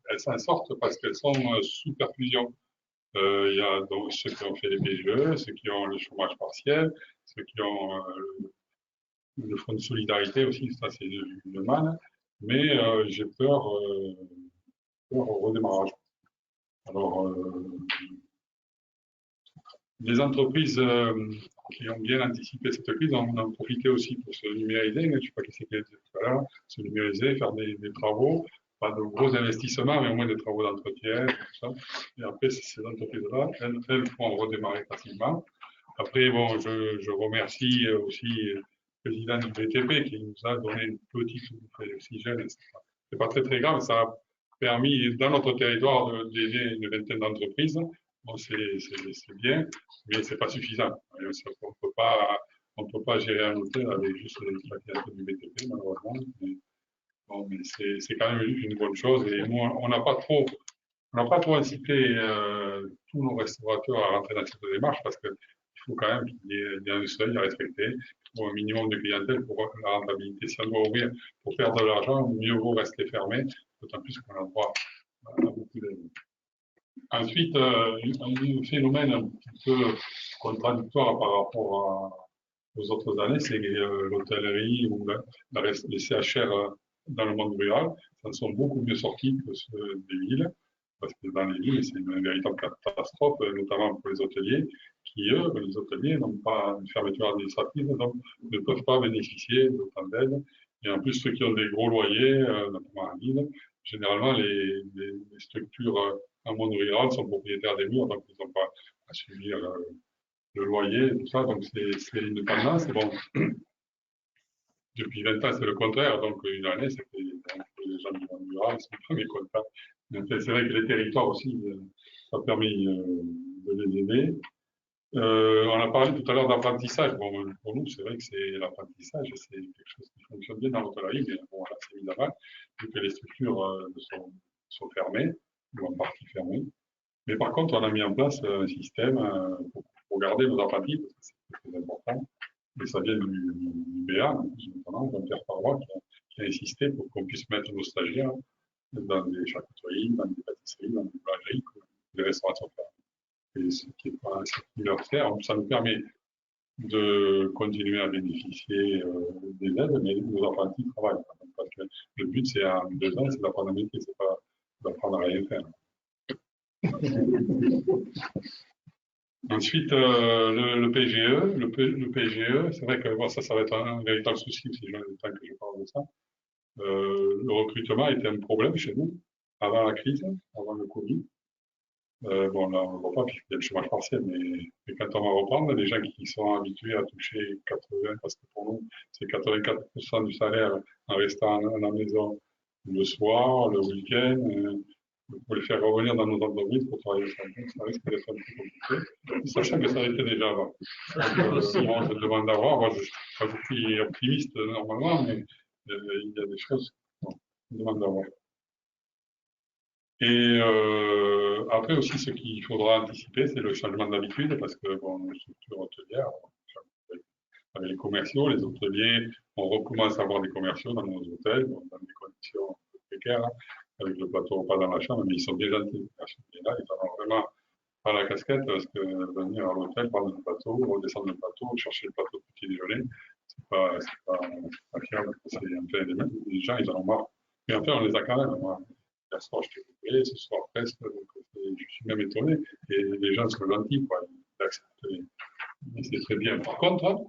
elles s'en sortent parce qu'elles sont sous perfusion. Il y a donc ceux qui ont fait les PGE, ceux qui ont le chômage partiel, ceux qui ont le fonds de solidarité aussi, ça c'est une manne, mais j'ai peur au redémarrage. Alors, les entreprises qui ont bien anticipé cette crise en ont profité aussi pour se numériser. Je ne sais pas qui c'est qui a dit tout à l'heure, se numériser, faire des travaux, pas de gros investissements, mais au moins des travaux d'entretien, tout ça. Et après, ces entreprises-là, elles font redémarrer facilement. Après, bon, je remercie aussi le président du BTP qui nous a donné une petite bouffée d'oxygène. C'est pas très très grave, ça a permis dans notre territoire d'aider une vingtaine d'entreprises. Bon, c'est bien, mais c'est pas suffisant. On peut pas gérer un hôtel avec juste la création du BTP, malheureusement. Mais, bon, mais c'est quand même une bonne chose. Et nous, on n'a pas trop incité tous nos restaurateurs à rentrer dans cette démarche parce qu'il faut quand même qu'il y ait un seuil à respecter pour un minimum de clientèle pour la rentabilité. Si on doit ouvrir pour perdre de l'argent, mieux vaut rester fermé, d'autant plus qu'on a droit à beaucoup d'aide. Ensuite, un phénomène un petit peu contradictoire par rapport aux autres années, c'est l'hôtellerie ou les CHR dans le monde rural. Ça sont beaucoup mieux sortis que ceux des villes. parce que dans les villes, c'est une véritable catastrophe, notamment pour les hôteliers, qui, eux, les hôteliers n'ont pas une fermeture administrative, donc ne peuvent pas bénéficier d'autant d'aide. Et en plus, ceux qui ont des gros loyers, notamment en ville, généralement, les structures en monde rural sont propriétaires des murs, donc ils n'ont pas à subir le loyer, tout ça. Donc, c'est une tendance. Bon, depuis 20 ans, c'est le contraire. Donc, une année, c'était les gens du monde rural, c'est le premier contraire. C'est vrai que les territoires aussi, ça a permis de les aider. On a parlé tout à l'heure d'apprentissage. Bon, pour nous, c'est vrai que c'est l'apprentissage, c'est quelque chose qui fonctionne bien dans l'hôtellerie, mais bon, là, c'est mis à mal, vu que les structures sont fermées, ou en partie fermées. Mais par contre, on a mis en place un système pour garder nos apprentis, parce que c'est très important. Et ça vient du BA, notamment, Jean-Pierre Parois, qui a insisté pour qu'on puisse mettre nos stagiaires dans des charcuteries, dans des pâtisseries, dans des boulangeries, des restaurations fermées. Et ce qui est pas ce qui leur sert, ça nous permet de continuer à bénéficier des aides, mais nos apprentis travaillent. Parce que le but, c'est en 2 ans, c'est d'apprendre un métier, c'est pas d'apprendre à rien faire. Ensuite, le PGE. Le PGE, c'est vrai que bon, ça va être un véritable souci si j'ai le temps que je parle de ça. Le recrutement était un problème chez nous avant la crise, avant le Covid. Bon, là, on ne voit pas puisqu'il y a le chômage partiel, mais quand on va reprendre, les gens qui sont habitués à toucher 80, parce que pour nous, c'est 84% du salaire en restant à la maison le soir, le week-end, pour les faire revenir dans nos entreprises pour travailler au centre, ça risque d'être un peu compliqué, sachant que ça l'était déjà avant. Donc, on se demande d'avoir, moi je suis optimiste normalement, mais il y a des choses qu'on demande d'avoir. Et après aussi, ce qu'il faudra anticiper, c'est le changement d'habitude, parce que bon, nos structures hôtelières, avec les commerciaux, les hôteliers, on recommence à avoir des commerciaux dans nos hôtels, dans des conditions précaires, avec le plateau repas dans la chambre, mais ils sont déjà gentils. Et là, ils en ont vraiment pas la casquette, parce que venir à l'hôtel, prendre le plateau, redescendre le plateau, chercher le plateau de petit déjeuner, c'est pas fiable. Les gens, ils en ont marre. Mais en fait, on les a quand même. Moi. Hier soir, je t'ai coupé, ce soir presque, je suis même étonné. Et les gens sont gentils, quoi. Ils acceptent. Et c'est très bien. Par contre,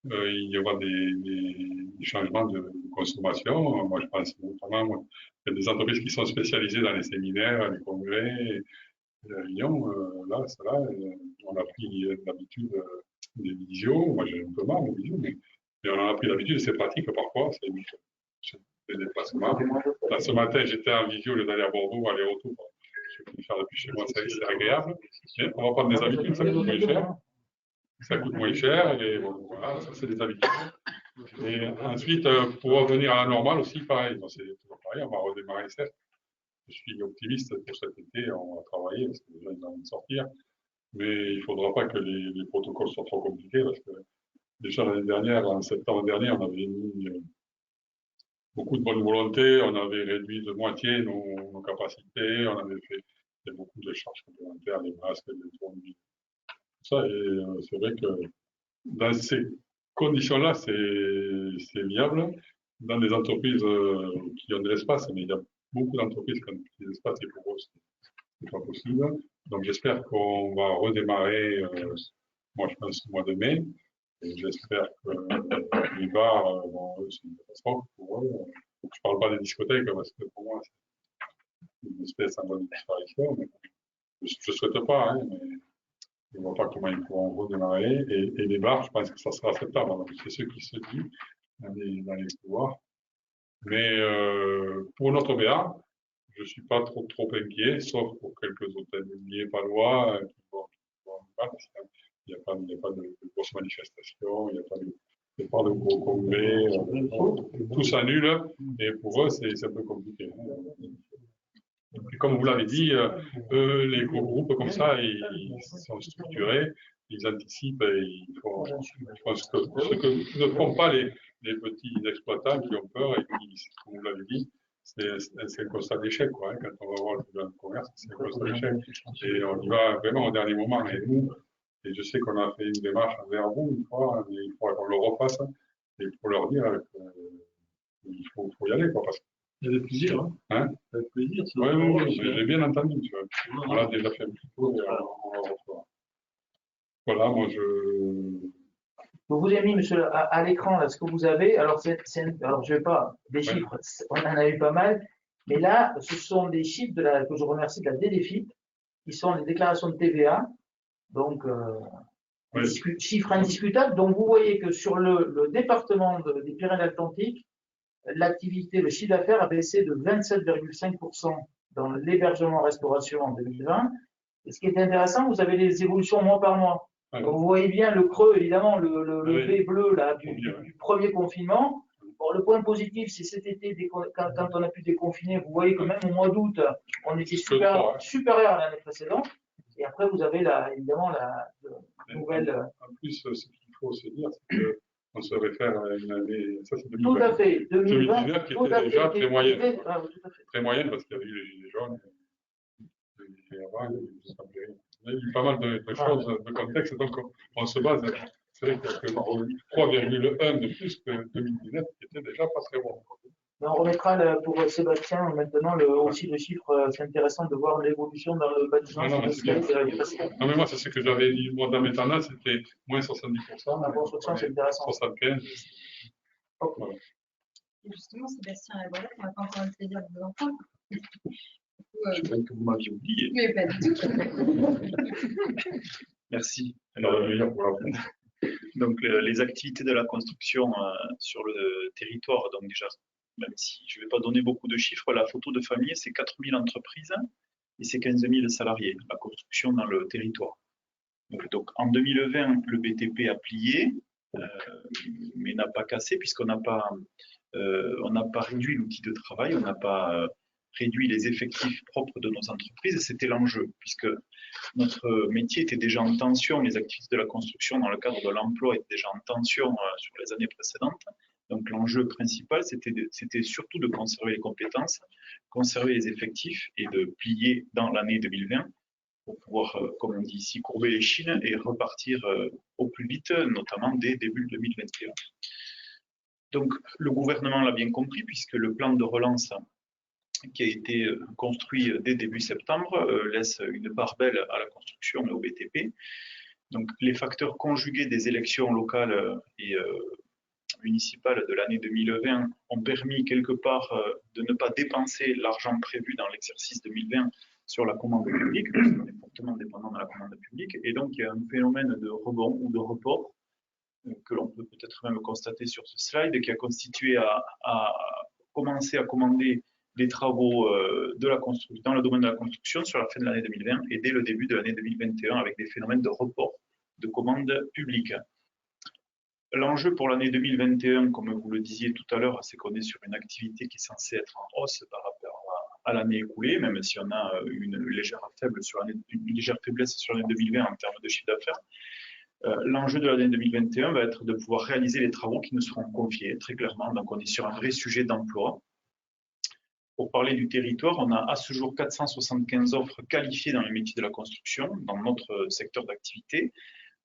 il y aura des changements de consommation. Moi, je pense notamment, il y a des entreprises qui sont spécialisées dans les séminaires, les congrès. Lyon, là, on a pris l'habitude des visios. Moi, j'ai un peu marre des visios, mais on en a pris l'habitude. C'est pratique parfois. C'est des déplacements. Là, ce matin, j'étais en visio, je d'aller à Bordeaux, aller-retour. Je peux le faire depuis chez moi, c'est agréable. Mais on va prendre des habitudes, ça coûte moins cher. Ça coûte moins cher, et bon, voilà, ça c'est des habitudes. Et ensuite, pour revenir à la normale aussi, pareil. Bon, c'est toujours pareil, on va redémarrer certes. Je suis optimiste pour cet été, on va travailler, parce que les gens ils ont envie de sortir. Mais il ne faudra pas que les protocoles soient trop compliqués, parce que déjà l'année dernière, en septembre dernier, on avait mis beaucoup de bonne volonté, on avait réduit de moitié nos capacités, on avait fait beaucoup de charges complémentaires, les masques, les tournées, tout ça. Et c'est vrai que dans ces conditions-là, c'est viable. Dans des entreprises qui ont de l'espace, mais il y a beaucoup d'entreprises qui ont de l'espace et pour eux, c'est pas possible. Donc j'espère qu'on va redémarrer, moi je pense au mois de mai, et j'espère que les bars, bon, c'est une catastrophe pour eux. Je ne parle pas des discothèques parce que pour moi, c'est une espèce en bonne disparition. Je ne souhaite pas, hein, mais je ne vois pas comment ils pourront redémarrer. Et les bars, je pense que ça sera septembre. Donc c'est ce qui se dit dans les couloirs. Mais pour notre BA, je ne suis pas trop inquiet, sauf pour quelques hôteliers palois qui vont mal. Il n'y a pas de grosses manifestations, il n'y a pas de gros congrès, tout s'annule, et pour eux, c'est un peu compliqué. Et comme vous l'avez dit, les gros groupes comme ça, ils sont structurés, ils anticipent et ils font ce que ne font pas les petits exploitants qui ont peur et qui, comme vous l'avez dit, c'est un constat d'échec, quoi. Hein. Quand on va voir le plan de commerce, c'est un constat d'échec. Et on y va vraiment au dernier moment. Et nous, et je sais qu'on a fait une démarche vers vous une fois, il faudra qu'on le refasse, et pour leur dire qu'il faut y aller, quoi, parce Avec plaisir. Hein. Hein? Avec plaisir. Oui, oui, oui, j'ai bien entendu. On l'a déjà fait un petit peu et on va refaire. Voilà, moi Donc, vous avez mis, monsieur, à l'écran, là, ce que vous avez. Alors, alors je ne vais pas, des chiffres, on en a eu pas mal. Mais là, ce sont des chiffres que je remercie de la DDFIP, qui sont les déclarations de TVA. Donc, chiffres indiscutables. Donc, vous voyez que sur le département des Pyrénées-Atlantiques, l'activité, le chiffre d'affaires a baissé de 27,5% dans l'hébergement-restauration en 2020. Et ce qui est intéressant, vous avez les évolutions mois par mois. Donc, vous voyez bien le creux, évidemment, le V bleu là, du premier confinement. Bon, le point positif, c'est cet été, quand on a pu déconfiner, vous voyez que même au mois d'août, on était supérieur à l'année précédente. Et après, vous avez évidemment la nouvelle. En plus, ce qu'il faut se dire, c'est qu'on se réfère à une année. Ça, c'est 2020. Tout à fait. 2019 qui était déjà très moyenne. Tout à fait. Très moyenne parce qu'il y avait eu les Gilets jaunes. Il y a eu pas mal de choses, de contexte. Donc, on se base. C'est vrai qu'il y a 3,1 de plus que 2019, qui était déjà pas très bon. On remettra pour Sébastien maintenant aussi le chiffre. C'est intéressant de voir l'évolution dans le bâtiment. Non, mais moi, c'est ce que j'avais dit. Moi, dans mes tendances, c'était moins 70%. La construction, c'est intéressant. 75%. Okay. Voilà. Justement, Sébastien Laborette, on n'a pas encore le plaisir de vous entendre. Je crois que vous m'aviez oublié. Mais pas du tout. Merci. Alors, donc, les activités de la construction sur le territoire, donc déjà, même si je ne vais pas donner beaucoup de chiffres, la photo de famille, c'est 4000 entreprises et c'est 15 000 salariés, la construction dans le territoire. Donc, en 2020, le BTP a plié, mais n'a pas cassé, puisqu'on n'a pas réduit l'outil de travail, on n'a pas réduit les effectifs propres de nos entreprises, et c'était l'enjeu, puisque notre métier était déjà en tension, les activités de la construction dans le cadre de l'emploi étaient déjà en tension sur les années précédentes. Donc l'enjeu principal, c'était surtout de conserver les compétences, conserver les effectifs et de plier dans l'année 2020 pour pouvoir, comme on dit ici, courber les chines et repartir au plus vite, notamment dès début 2021. Donc le gouvernement l'a bien compris, puisque le plan de relance qui a été construit dès début septembre laisse une part belle à la construction et au BTP. Donc les facteurs conjugués des élections locales et municipales de l'année 2020 ont permis quelque part de ne pas dépenser l'argent prévu dans l'exercice 2020 sur la commande publique, parce qu'on est fortement dépendant de la commande publique, et donc il y a un phénomène de rebond ou de report que l'on peut peut-être même constater sur ce slide, qui a constitué à commencer à commander des travaux dans le domaine de la construction sur la fin de l'année 2020 et dès le début de l'année 2021 avec des phénomènes de report de commandes publiques. L'enjeu pour l'année 2021, comme vous le disiez tout à l'heure, c'est qu'on est sur une activité qui est censée être en hausse par rapport à l'année écoulée, même si on a une légère faiblesse sur l'année 2020 en termes de chiffre d'affaires. L'enjeu de l'année 2021 va être de pouvoir réaliser les travaux qui nous seront confiés, très clairement. Donc on est sur un vrai sujet d'emploi. Pour parler du territoire, on a à ce jour 475 offres qualifiées dans les métiers de la construction, dans notre secteur d'activité.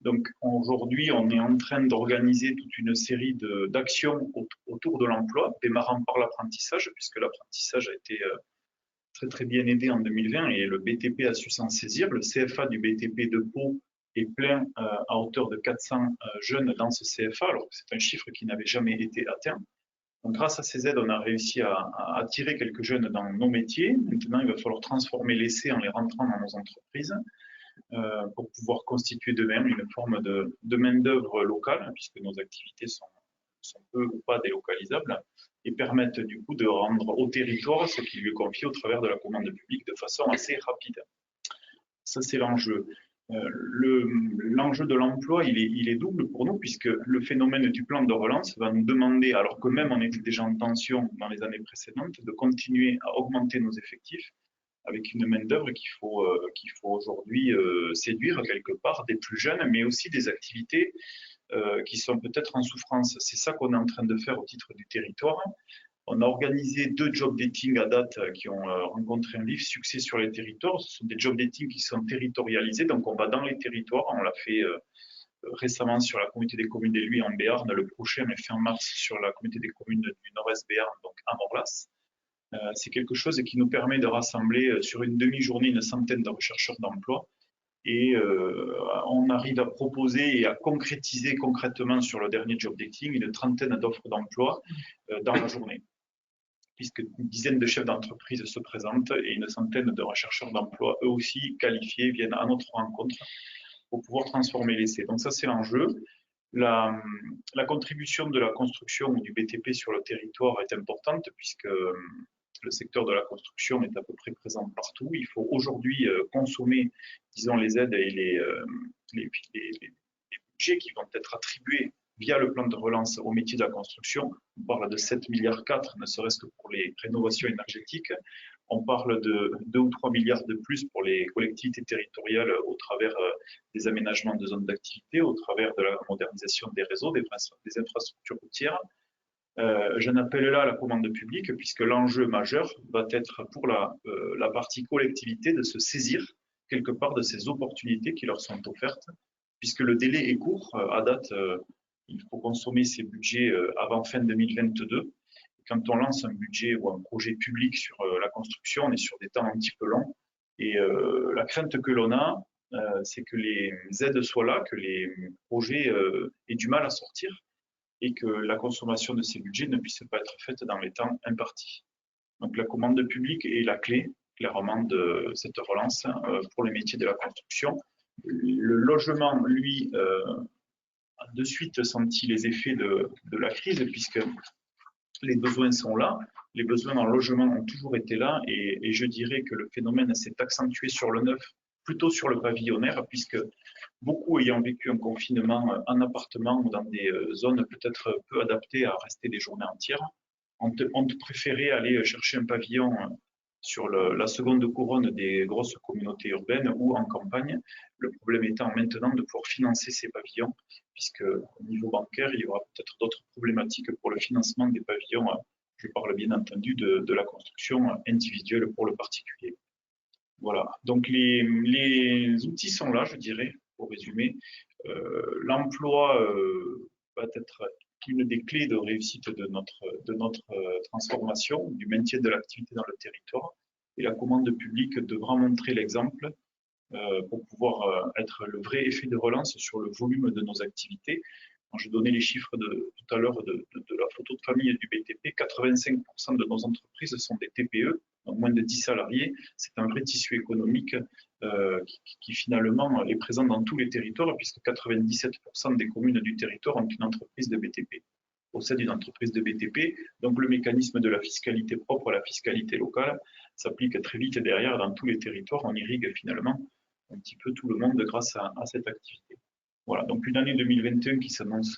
Donc aujourd'hui, on est en train d'organiser toute une série d'actions autour de l'emploi, démarrant par l'apprentissage, puisque l'apprentissage a été très très bien aidé en 2020 et le BTP a su s'en saisir. Le CFA du BTP de Pau est plein à hauteur de 400 jeunes dans ce CFA, alors que c'est un chiffre qui n'avait jamais été atteint. Donc, grâce à ces aides, on a réussi à attirer quelques jeunes dans nos métiers. Maintenant, il va falloir transformer l'essai en les rentrant dans nos entreprises pour pouvoir constituer de même une forme de main-d'œuvre locale, puisque nos activités sont peu ou pas délocalisables, et permettent du coup de rendre au territoire ce qui lui est confié au travers de la commande publique de façon assez rapide. Ça, c'est l'enjeu. L'enjeu de l'emploi, il est double pour nous, puisque le phénomène du plan de relance va nous demander, alors que même on était déjà en tension dans les années précédentes, de continuer à augmenter nos effectifs avec une main-d'œuvre qu'il faut aujourd'hui séduire quelque part, des plus jeunes, mais aussi des activités qui sont peut-être en souffrance. C'est ça qu'on est en train de faire au titre du territoire. On a organisé 2 job dating à date qui ont rencontré un vif succès sur les territoires. Ce sont des job dating qui sont territorialisés, donc on va dans les territoires. On l'a fait récemment sur la communauté des communes d'Éluy en Béarn, le prochain est fin mars sur la communauté des communes du Nord-Est Béarn, donc à Morlas. C'est quelque chose qui nous permet de rassembler sur une demi-journée une centaine de chercheurs d'emploi et on arrive à proposer et à concrétiser concrètement sur le dernier job dating une trentaine d'offres d'emploi dans la journée, puisque une dizaine de chefs d'entreprise se présentent et une centaine de chercheurs d'emploi, eux aussi qualifiés, viennent à notre rencontre pour pouvoir transformer l'essai. Donc ça, c'est l'enjeu. La contribution de la construction ou du BTP sur le territoire est importante puisque le secteur de la construction est à peu près présent partout. Il faut aujourd'hui consommer, disons, les aides et les budgets qui vont être attribués via le plan de relance au métier de la construction. On parle de 7,4 milliards, ne serait-ce que pour les rénovations énergétiques. On parle de 2 ou 3 milliards de plus pour les collectivités territoriales au travers des aménagements de zones d'activité, au travers de la modernisation des réseaux, des infrastructures routières. J'en appelle là à la commande publique, puisque l'enjeu majeur va être pour la partie collectivité de se saisir quelque part de ces opportunités qui leur sont offertes, puisque le délai est court. À date, il faut consommer ces budgets avant fin 2022. Quand on lance un budget ou un projet public sur la construction, on est sur des temps un petit peu longs. Et la crainte que l'on a, c'est que les aides soient là, que les projets aient du mal à sortir et que la consommation de ces budgets ne puisse pas être faite dans les temps impartis. Donc la commande publique est la clé, clairement, de cette relance pour les métiers de la construction. Le logement, lui, a de suite senti les effets de la crise, puisque les besoins sont là, les besoins en logement ont toujours été là, et je dirais que le phénomène s'est accentué sur le neuf, plutôt sur le pavillonnaire, puisque beaucoup ayant vécu un confinement en appartement ou dans des zones peut-être peu adaptées à rester des journées entières, ont préféré aller chercher un pavillon sur la seconde couronne des grosses communautés urbaines ou en campagne. Le problème étant maintenant de pouvoir financer ces pavillons, puisque au niveau bancaire, il y aura peut-être d'autres problématiques pour le financement des pavillons. Je parle bien entendu de la construction individuelle pour le particulier. Voilà, donc les outils sont là, je dirais, pour résumer. L'emploi va être une des clés de réussite de notre transformation, du maintien de l'activité dans le territoire. Et la commande publique devra montrer l'exemple pour pouvoir être le vrai effet de relance sur le volume de nos activités. Quand je donnais les chiffres tout à l'heure de la photo de famille et du BTP, 85% de nos entreprises sont des TPE, donc moins de 10 salariés. C'est un vrai tissu économique qui finalement est présent dans tous les territoires, puisque 97% des communes du territoire ont une entreprise de BTP, possèdent une entreprise de BTP. Donc le mécanisme de la fiscalité propre à la fiscalité locale s'applique très vite derrière dans tous les territoires. On irrigue finalement un petit peu tout le monde grâce à cette activité. Voilà, donc une année 2021 qui s'annonce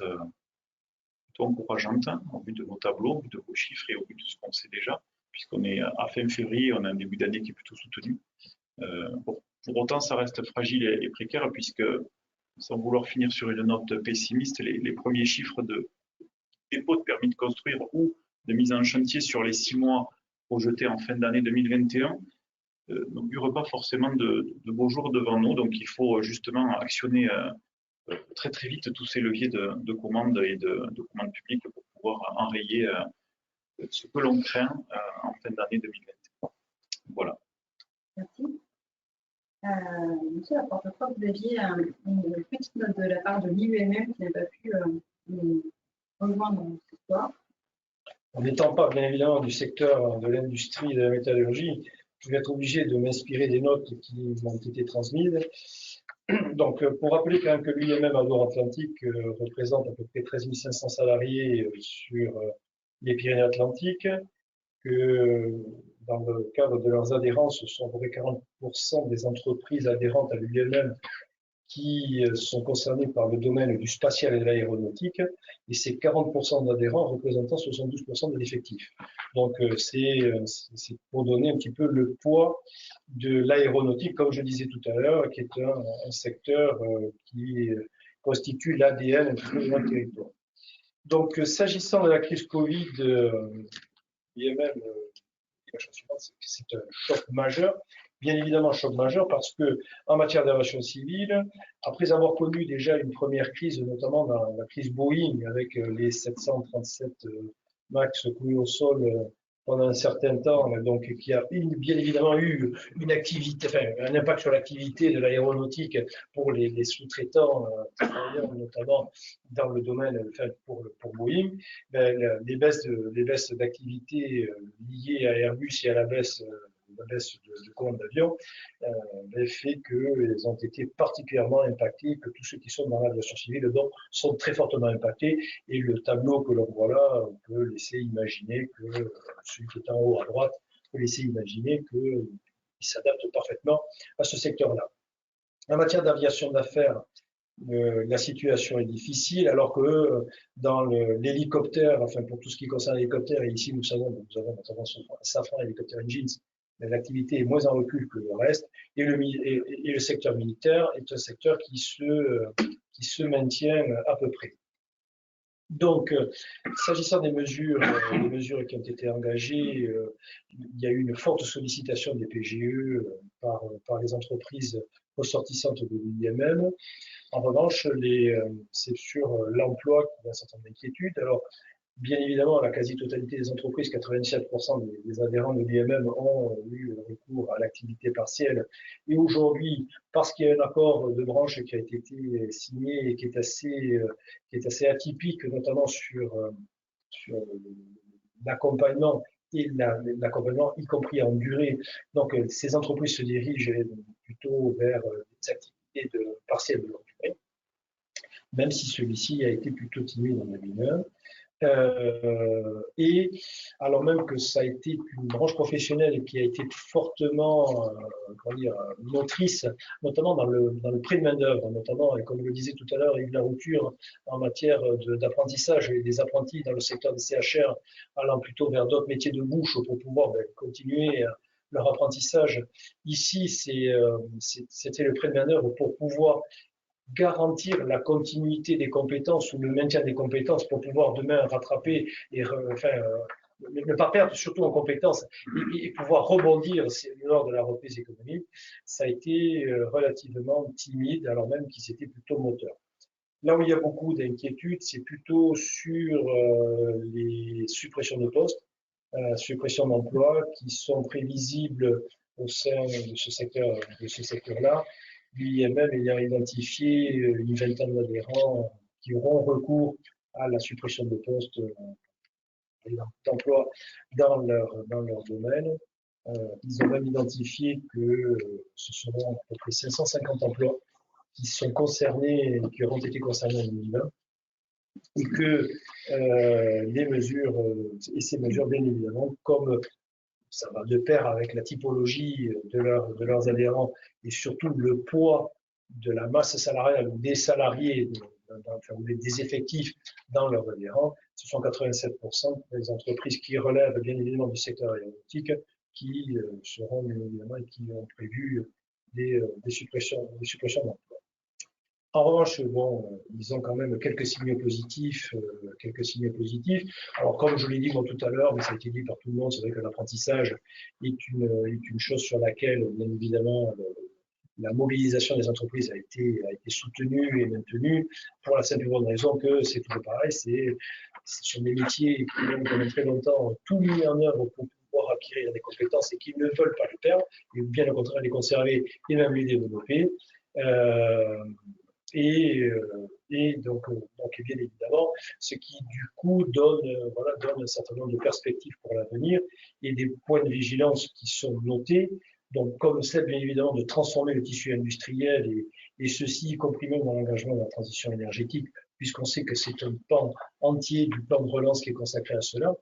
plutôt encourageante au vu de vos tableaux, au vu de vos chiffres et au vu de ce qu'on sait déjà, puisqu'on est à fin février, on a un début d'année qui est plutôt soutenu. Pour autant, ça reste fragile et précaire, puisque, sans vouloir finir sur une note pessimiste, les premiers chiffres de dépôt de permis de construire ou de mise en chantier sur les 6 mois projetés en fin d'année 2021 n'augurent pas forcément de beaux jours devant nous. Donc il faut justement actionner très très vite tous ces leviers de commandes et de commandes publiques pour pouvoir enrayer ce que l'on craint en fin d'année 2021. Voilà. Merci. Monsieur Laporte-Croix, vous aviez une petite note de la part de l'IUMM qui n'a pas pu nous rejoindre dans cette histoire. En n'étant pas bien évidemment du secteur de l'industrie de la métallurgie, je vais être obligé de m'inspirer des notes qui m'ont été transmises. Donc, pour rappeler quand même que l'UMM à Loire-Atlantique représente à peu près 13 500 salariés sur les Pyrénées-Atlantiques, que dans le cadre de leurs adhérences, ce sont à peu près 40% des entreprises adhérentes à l'UMM qui sont concernées par le domaine du spatial et de l'aéronautique, et ces 40% d'adhérents représentant 72% de l'effectif. Donc, c'est pour donner un petit peu le poids de l'aéronautique, comme je disais tout à l'heure, qui est un secteur qui constitue l'ADN de notre territoire. Donc, s'agissant de la crise Covid, l'IMM, c'est un choc majeur. Bien évidemment, choc majeur parce que en matière d'aviation civile, après avoir connu déjà une première crise, notamment dans la crise Boeing avec les 737 MAX coulés au sol pendant un certain temps, donc qui a bien évidemment eu une activité, enfin, un impact sur l'activité de l'aéronautique pour les sous-traitants, notamment dans le domaine, enfin, pour Boeing, ben, les baisses d'activité liées à Airbus et à la baisse de commandes d'avion fait qu'ils ont été particulièrement impactés, que tous ceux qui sont dans l'aviation civile donc, sont très fortement impactés. Et le tableau que l'on voit là, on peut laisser imaginer que celui qui est en haut à droite peut laisser imaginer qu'il s'adapte parfaitement à ce secteur-là. En matière d'aviation d'affaires, la situation est difficile, alors que dans l'hélicoptère, enfin pour tout ce qui concerne l'hélicoptère, et ici nous savons, nous avons notamment Safran Helicopter Engines, l'activité est moins en recul que le reste, et le secteur militaire est un secteur qui se maintient à peu près. Donc, s'agissant des mesures qui ont été engagées, il y a eu une forte sollicitation des PGE par les entreprises ressortissantes de l'IMM. En revanche, c'est sur l'emploi qu'il y a un certain nombre d'inquiétudes. Alors, bien évidemment, la quasi-totalité des entreprises, 87% des adhérents de l'IMM ont eu recours à l'activité partielle. Et aujourd'hui, parce qu'il y a un accord de branche qui a été signé et qui est assez atypique, notamment sur l'accompagnement et l'accompagnement, y compris en durée. Donc, ces entreprises se dirigent plutôt vers des activités partielles de longue durée, même si celui-ci a été plutôt timide en 2001. Et alors même que ça a été une branche professionnelle qui a été fortement motrice, notamment dans le prêt de main-d'œuvre, notamment, et comme je le disais tout à l'heure, il y a eu de la rupture en matière d'apprentissage et des apprentis dans le secteur des CHR allant plutôt vers d'autres métiers de bouche pour pouvoir continuer leur apprentissage. Ici, c'était le prêt de main-d'œuvre pour pouvoir garantir la continuité des compétences ou le maintien des compétences pour pouvoir demain rattraper et ne pas perdre surtout en compétences et pouvoir rebondir lors de la reprise économique, ça a été relativement timide alors même qu'ils étaient plutôt moteurs. Là où il y a beaucoup d'inquiétudes, c'est plutôt sur les suppressions de postes, suppressions d'emplois qui sont prévisibles au sein de ce secteur-là. L'IMM ayant identifié une vingtaine d'adhérents qui auront recours à la suppression de postes et d'emplois dans leur domaine. Ils ont même identifié que ce seront à peu près 550 emplois qui sont concernés, qui auront été concernés en 2020, et que ces mesures, bien évidemment, comme ça va de pair avec la typologie de leurs adhérents et surtout le poids de la masse salariale ou des salariés, ou des effectifs dans leurs adhérents. Ce sont 87% des entreprises qui relèvent bien évidemment du secteur aéronautique qui seront bien évidemment et qui ont prévu des suppressions d'emplois. En revanche, bon, ils ont quand même quelques signaux positifs. Alors, comme je l'ai dit moi tout à l'heure, mais ça a été dit par tout le monde, c'est vrai que l'apprentissage est une chose sur laquelle, bien évidemment, la mobilisation des entreprises a été soutenue et maintenue pour la simple et bonne raison que c'est toujours pareil, ce sont des métiers qui ont pendant très longtemps tout mis en œuvre pour pouvoir acquérir des compétences et qui ne veulent pas le perdre, et bien au contraire les conserver et même les développer. Et donc, bien évidemment, ce qui du coup donne un certain nombre de perspectives pour l'avenir et des points de vigilance qui sont notés. Donc, comme celle, bien évidemment, de transformer le tissu industriel et ceci, y compris même dans l'engagement de la transition énergétique, puisqu'on sait que c'est un pan entier du plan de relance qui est consacré à cela.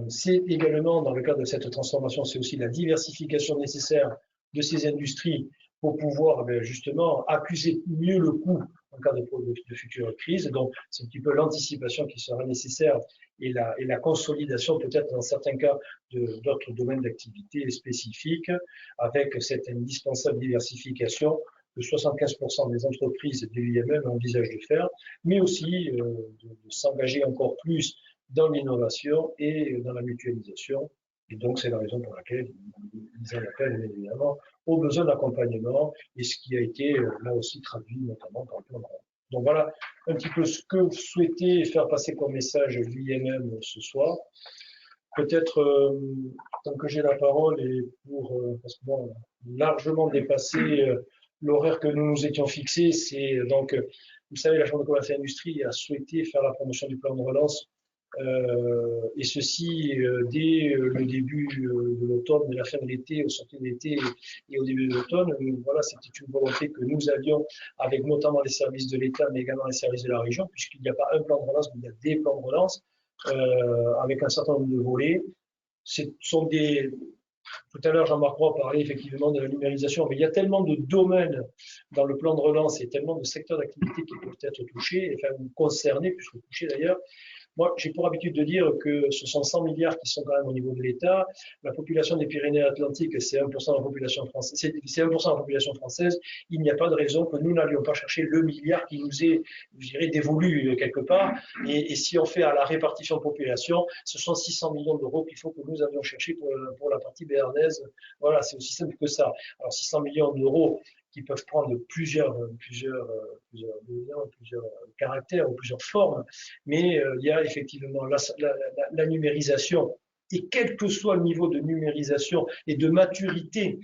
C'est également, dans le cadre de cette transformation, c'est aussi la diversification nécessaire de ces industries pour pouvoir justement accuser mieux le coût en cas de futures crises. Donc, c'est un petit peu l'anticipation qui sera nécessaire et la consolidation peut-être dans certains cas d'autres domaines d'activité spécifiques avec cette indispensable diversification que 75% des entreprises de l'IMM envisagent de faire, mais aussi de s'engager encore plus dans l'innovation et dans la mutualisation. Et donc, c'est la raison pour laquelle ils en appellent évidemment aux besoins d'accompagnement et ce qui a été là aussi traduit notamment par le plan de relance. Donc voilà un petit peu ce que souhaitait faire passer comme message l'IMM ce soir. peut-être, tant que j'ai la parole, et parce que bon, on a largement dépassé l'horaire que nous nous étions fixés, c'est donc, vous savez, la Chambre de commerce et d'industrie a souhaité faire la promotion du plan de relance, et ceci dès le début de l'automne, de la fin de l'été, au sortie de l'été et au début de l'automne. Voilà, c'était une volonté que nous avions avec notamment les services de l'État, mais également les services de la région, puisqu'il n'y a pas un plan de relance, mais il y a des plans de relance avec un certain nombre de volets. Tout à l'heure, Jean-Marc Roy parlait effectivement de la numérisation, mais il y a tellement de domaines dans le plan de relance et tellement de secteurs d'activité qui peuvent être touchés, enfin concernés, plus que touchés d'ailleurs. Moi, j'ai pour habitude de dire que ce sont 100 milliards qui sont quand même au niveau de l'État. La population des Pyrénées-Atlantiques, c'est 1% de la population française. C'est 1% de la population française. Il n'y a pas de raison que nous n'allions pas chercher le milliard qui nous est, je dirais, dévolu quelque part. Et si on fait à la répartition population, ce sont 600 millions d'euros qu'il faut que nous avions cherché pour la partie béarnaise. Voilà, c'est aussi simple que ça. Alors 600 millions d'euros qui peuvent prendre plusieurs caractères ou plusieurs formes, mais il y a effectivement la numérisation. Et quel que soit le niveau de numérisation et de maturité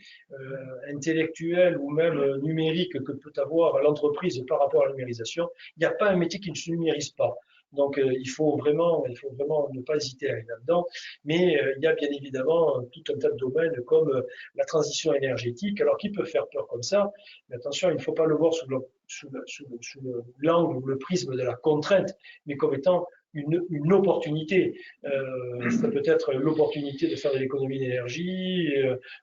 intellectuelle ou même numérique que peut avoir l'entreprise par rapport à la numérisation, il n'y a pas un métier qui ne se numérise pas. Donc il faut vraiment ne pas hésiter à aller là-dedans. Mais il y a bien évidemment tout un tas de domaines comme la transition énergétique, alors qui peut faire peur comme ça, mais attention, il ne faut pas le voir sous l'angle ou le prisme de la contrainte, mais comme étant une opportunité. Ça peut être l'opportunité de faire de l'économie d'énergie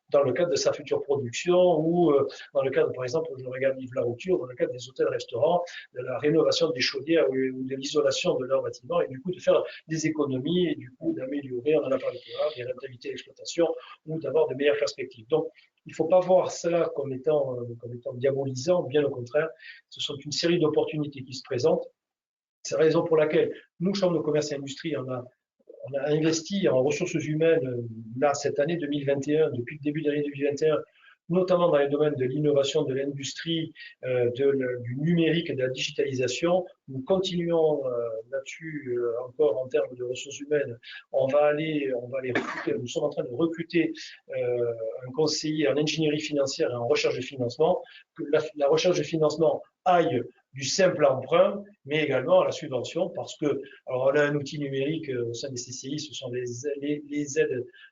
dans le cadre de sa future production ou dans le cadre, par exemple, je regarde Yves Larouture, dans le cadre des hôtels-restaurants, de la rénovation des chaudières ou de l'isolation de leurs bâtiments et du coup de faire des économies et du coup d'améliorer, on en a parlé tout à l'heure, des rentabilités d'exploitation ou d'avoir de meilleures perspectives. Donc, il ne faut pas voir cela comme étant diabolisant, bien au contraire, ce sont une série d'opportunités qui se présentent. C'est la raison pour laquelle nous, Chambre de commerce et industrie, on a investi en ressources humaines là, cette année 2021, depuis le début de l'année 2021, notamment dans les domaines de l'innovation, de l'industrie, du numérique et de la digitalisation. Nous continuons là-dessus encore en termes de ressources humaines. On va les recruter. Nous sommes en train de recruter un conseiller en ingénierie financière et en recherche de financement, que la recherche de financement aille du simple emprunt, mais également à la subvention, parce que, alors on a un outil numérique au sein des CCI, ce sont les aides.fr,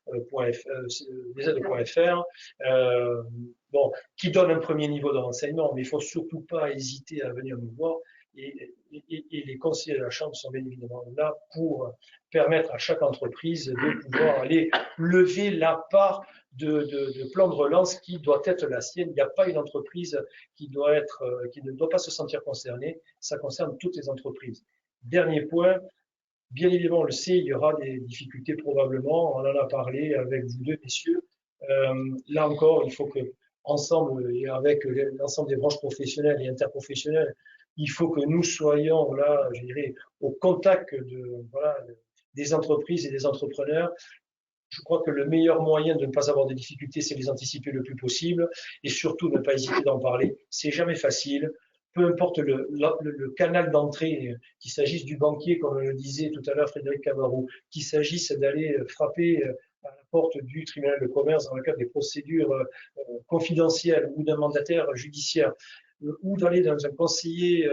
qui donne un premier niveau de renseignement, mais il ne faut surtout pas hésiter à venir nous voir. Et les conseillers de la Chambre sont bien évidemment là pour permettre à chaque entreprise de pouvoir aller lever la part de plan de relance qui doit être la sienne. Il n'y a pas une entreprise qui ne doit pas se sentir concernée. Ça concerne toutes les entreprises. Dernier point, bien évidemment, on le sait, il y aura des difficultés probablement. On en a parlé avec vous deux, messieurs. Là encore, il faut que, ensemble et avec l'ensemble des branches professionnelles et interprofessionnelles, il faut que nous soyons là, je dirais, au contact des entreprises et des entrepreneurs. Je crois que le meilleur moyen de ne pas avoir de difficultés, c'est de les anticiper le plus possible et surtout ne pas hésiter d'en parler. C'est jamais facile. Peu importe le canal d'entrée, qu'il s'agisse du banquier, comme le disait tout à l'heure Frédéric Cabarou, qu'il s'agisse d'aller frapper à la porte du tribunal de commerce dans le cadre des procédures confidentielles ou d'un mandataire judiciaire, ou d'aller vers un conseiller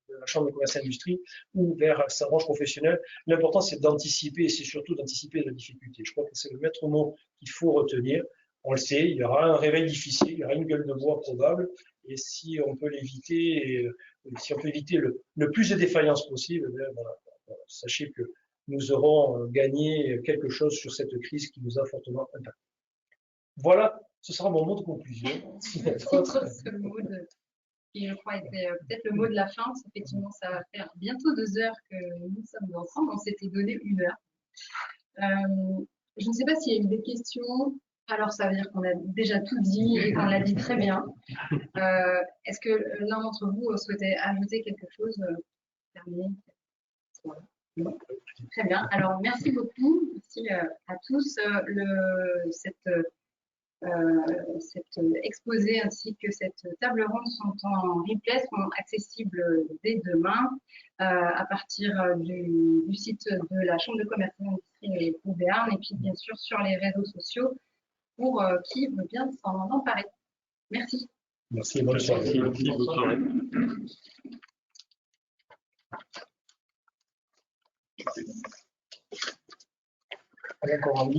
de la Chambre de commerce et d'industrie ou vers sa branche professionnelle. L'important, c'est d'anticiper et c'est surtout d'anticiper la difficulté. Je crois que c'est le maître mot qu'il faut retenir. On le sait, il y aura un réveil difficile, il y aura une gueule de bois probable, et si on peut l'éviter, si on peut éviter le plus de défaillances possible, sachez que nous aurons gagné quelque chose sur cette crise qui nous a fortement impacté. Voilà, ce sera mon mot de conclusion. Ce mot qui, je crois, était peut-être le mot de la fin, parce qu'effectivement, ça va faire bientôt 2 heures que nous sommes ensemble. On s'était donné 1 heure. Je ne sais pas s'il y a eu des questions. Alors, ça veut dire qu'on a déjà tout dit et qu'on l'a dit très bien. Est-ce que l'un d'entre vous souhaitait ajouter quelque chose terminé? Voilà. Très bien. Alors, merci beaucoup. Merci à tous. Cet exposé ainsi que cette table ronde sont en replay, sont accessibles dès demain. à partir du site de la Chambre de commerce et d'industrie et de Béarn, et puis bien sûr sur les réseaux sociaux pour qui veut bien s'en emparer. Merci. Merci, bonne soirée. Merci, bonne soirée. Encore un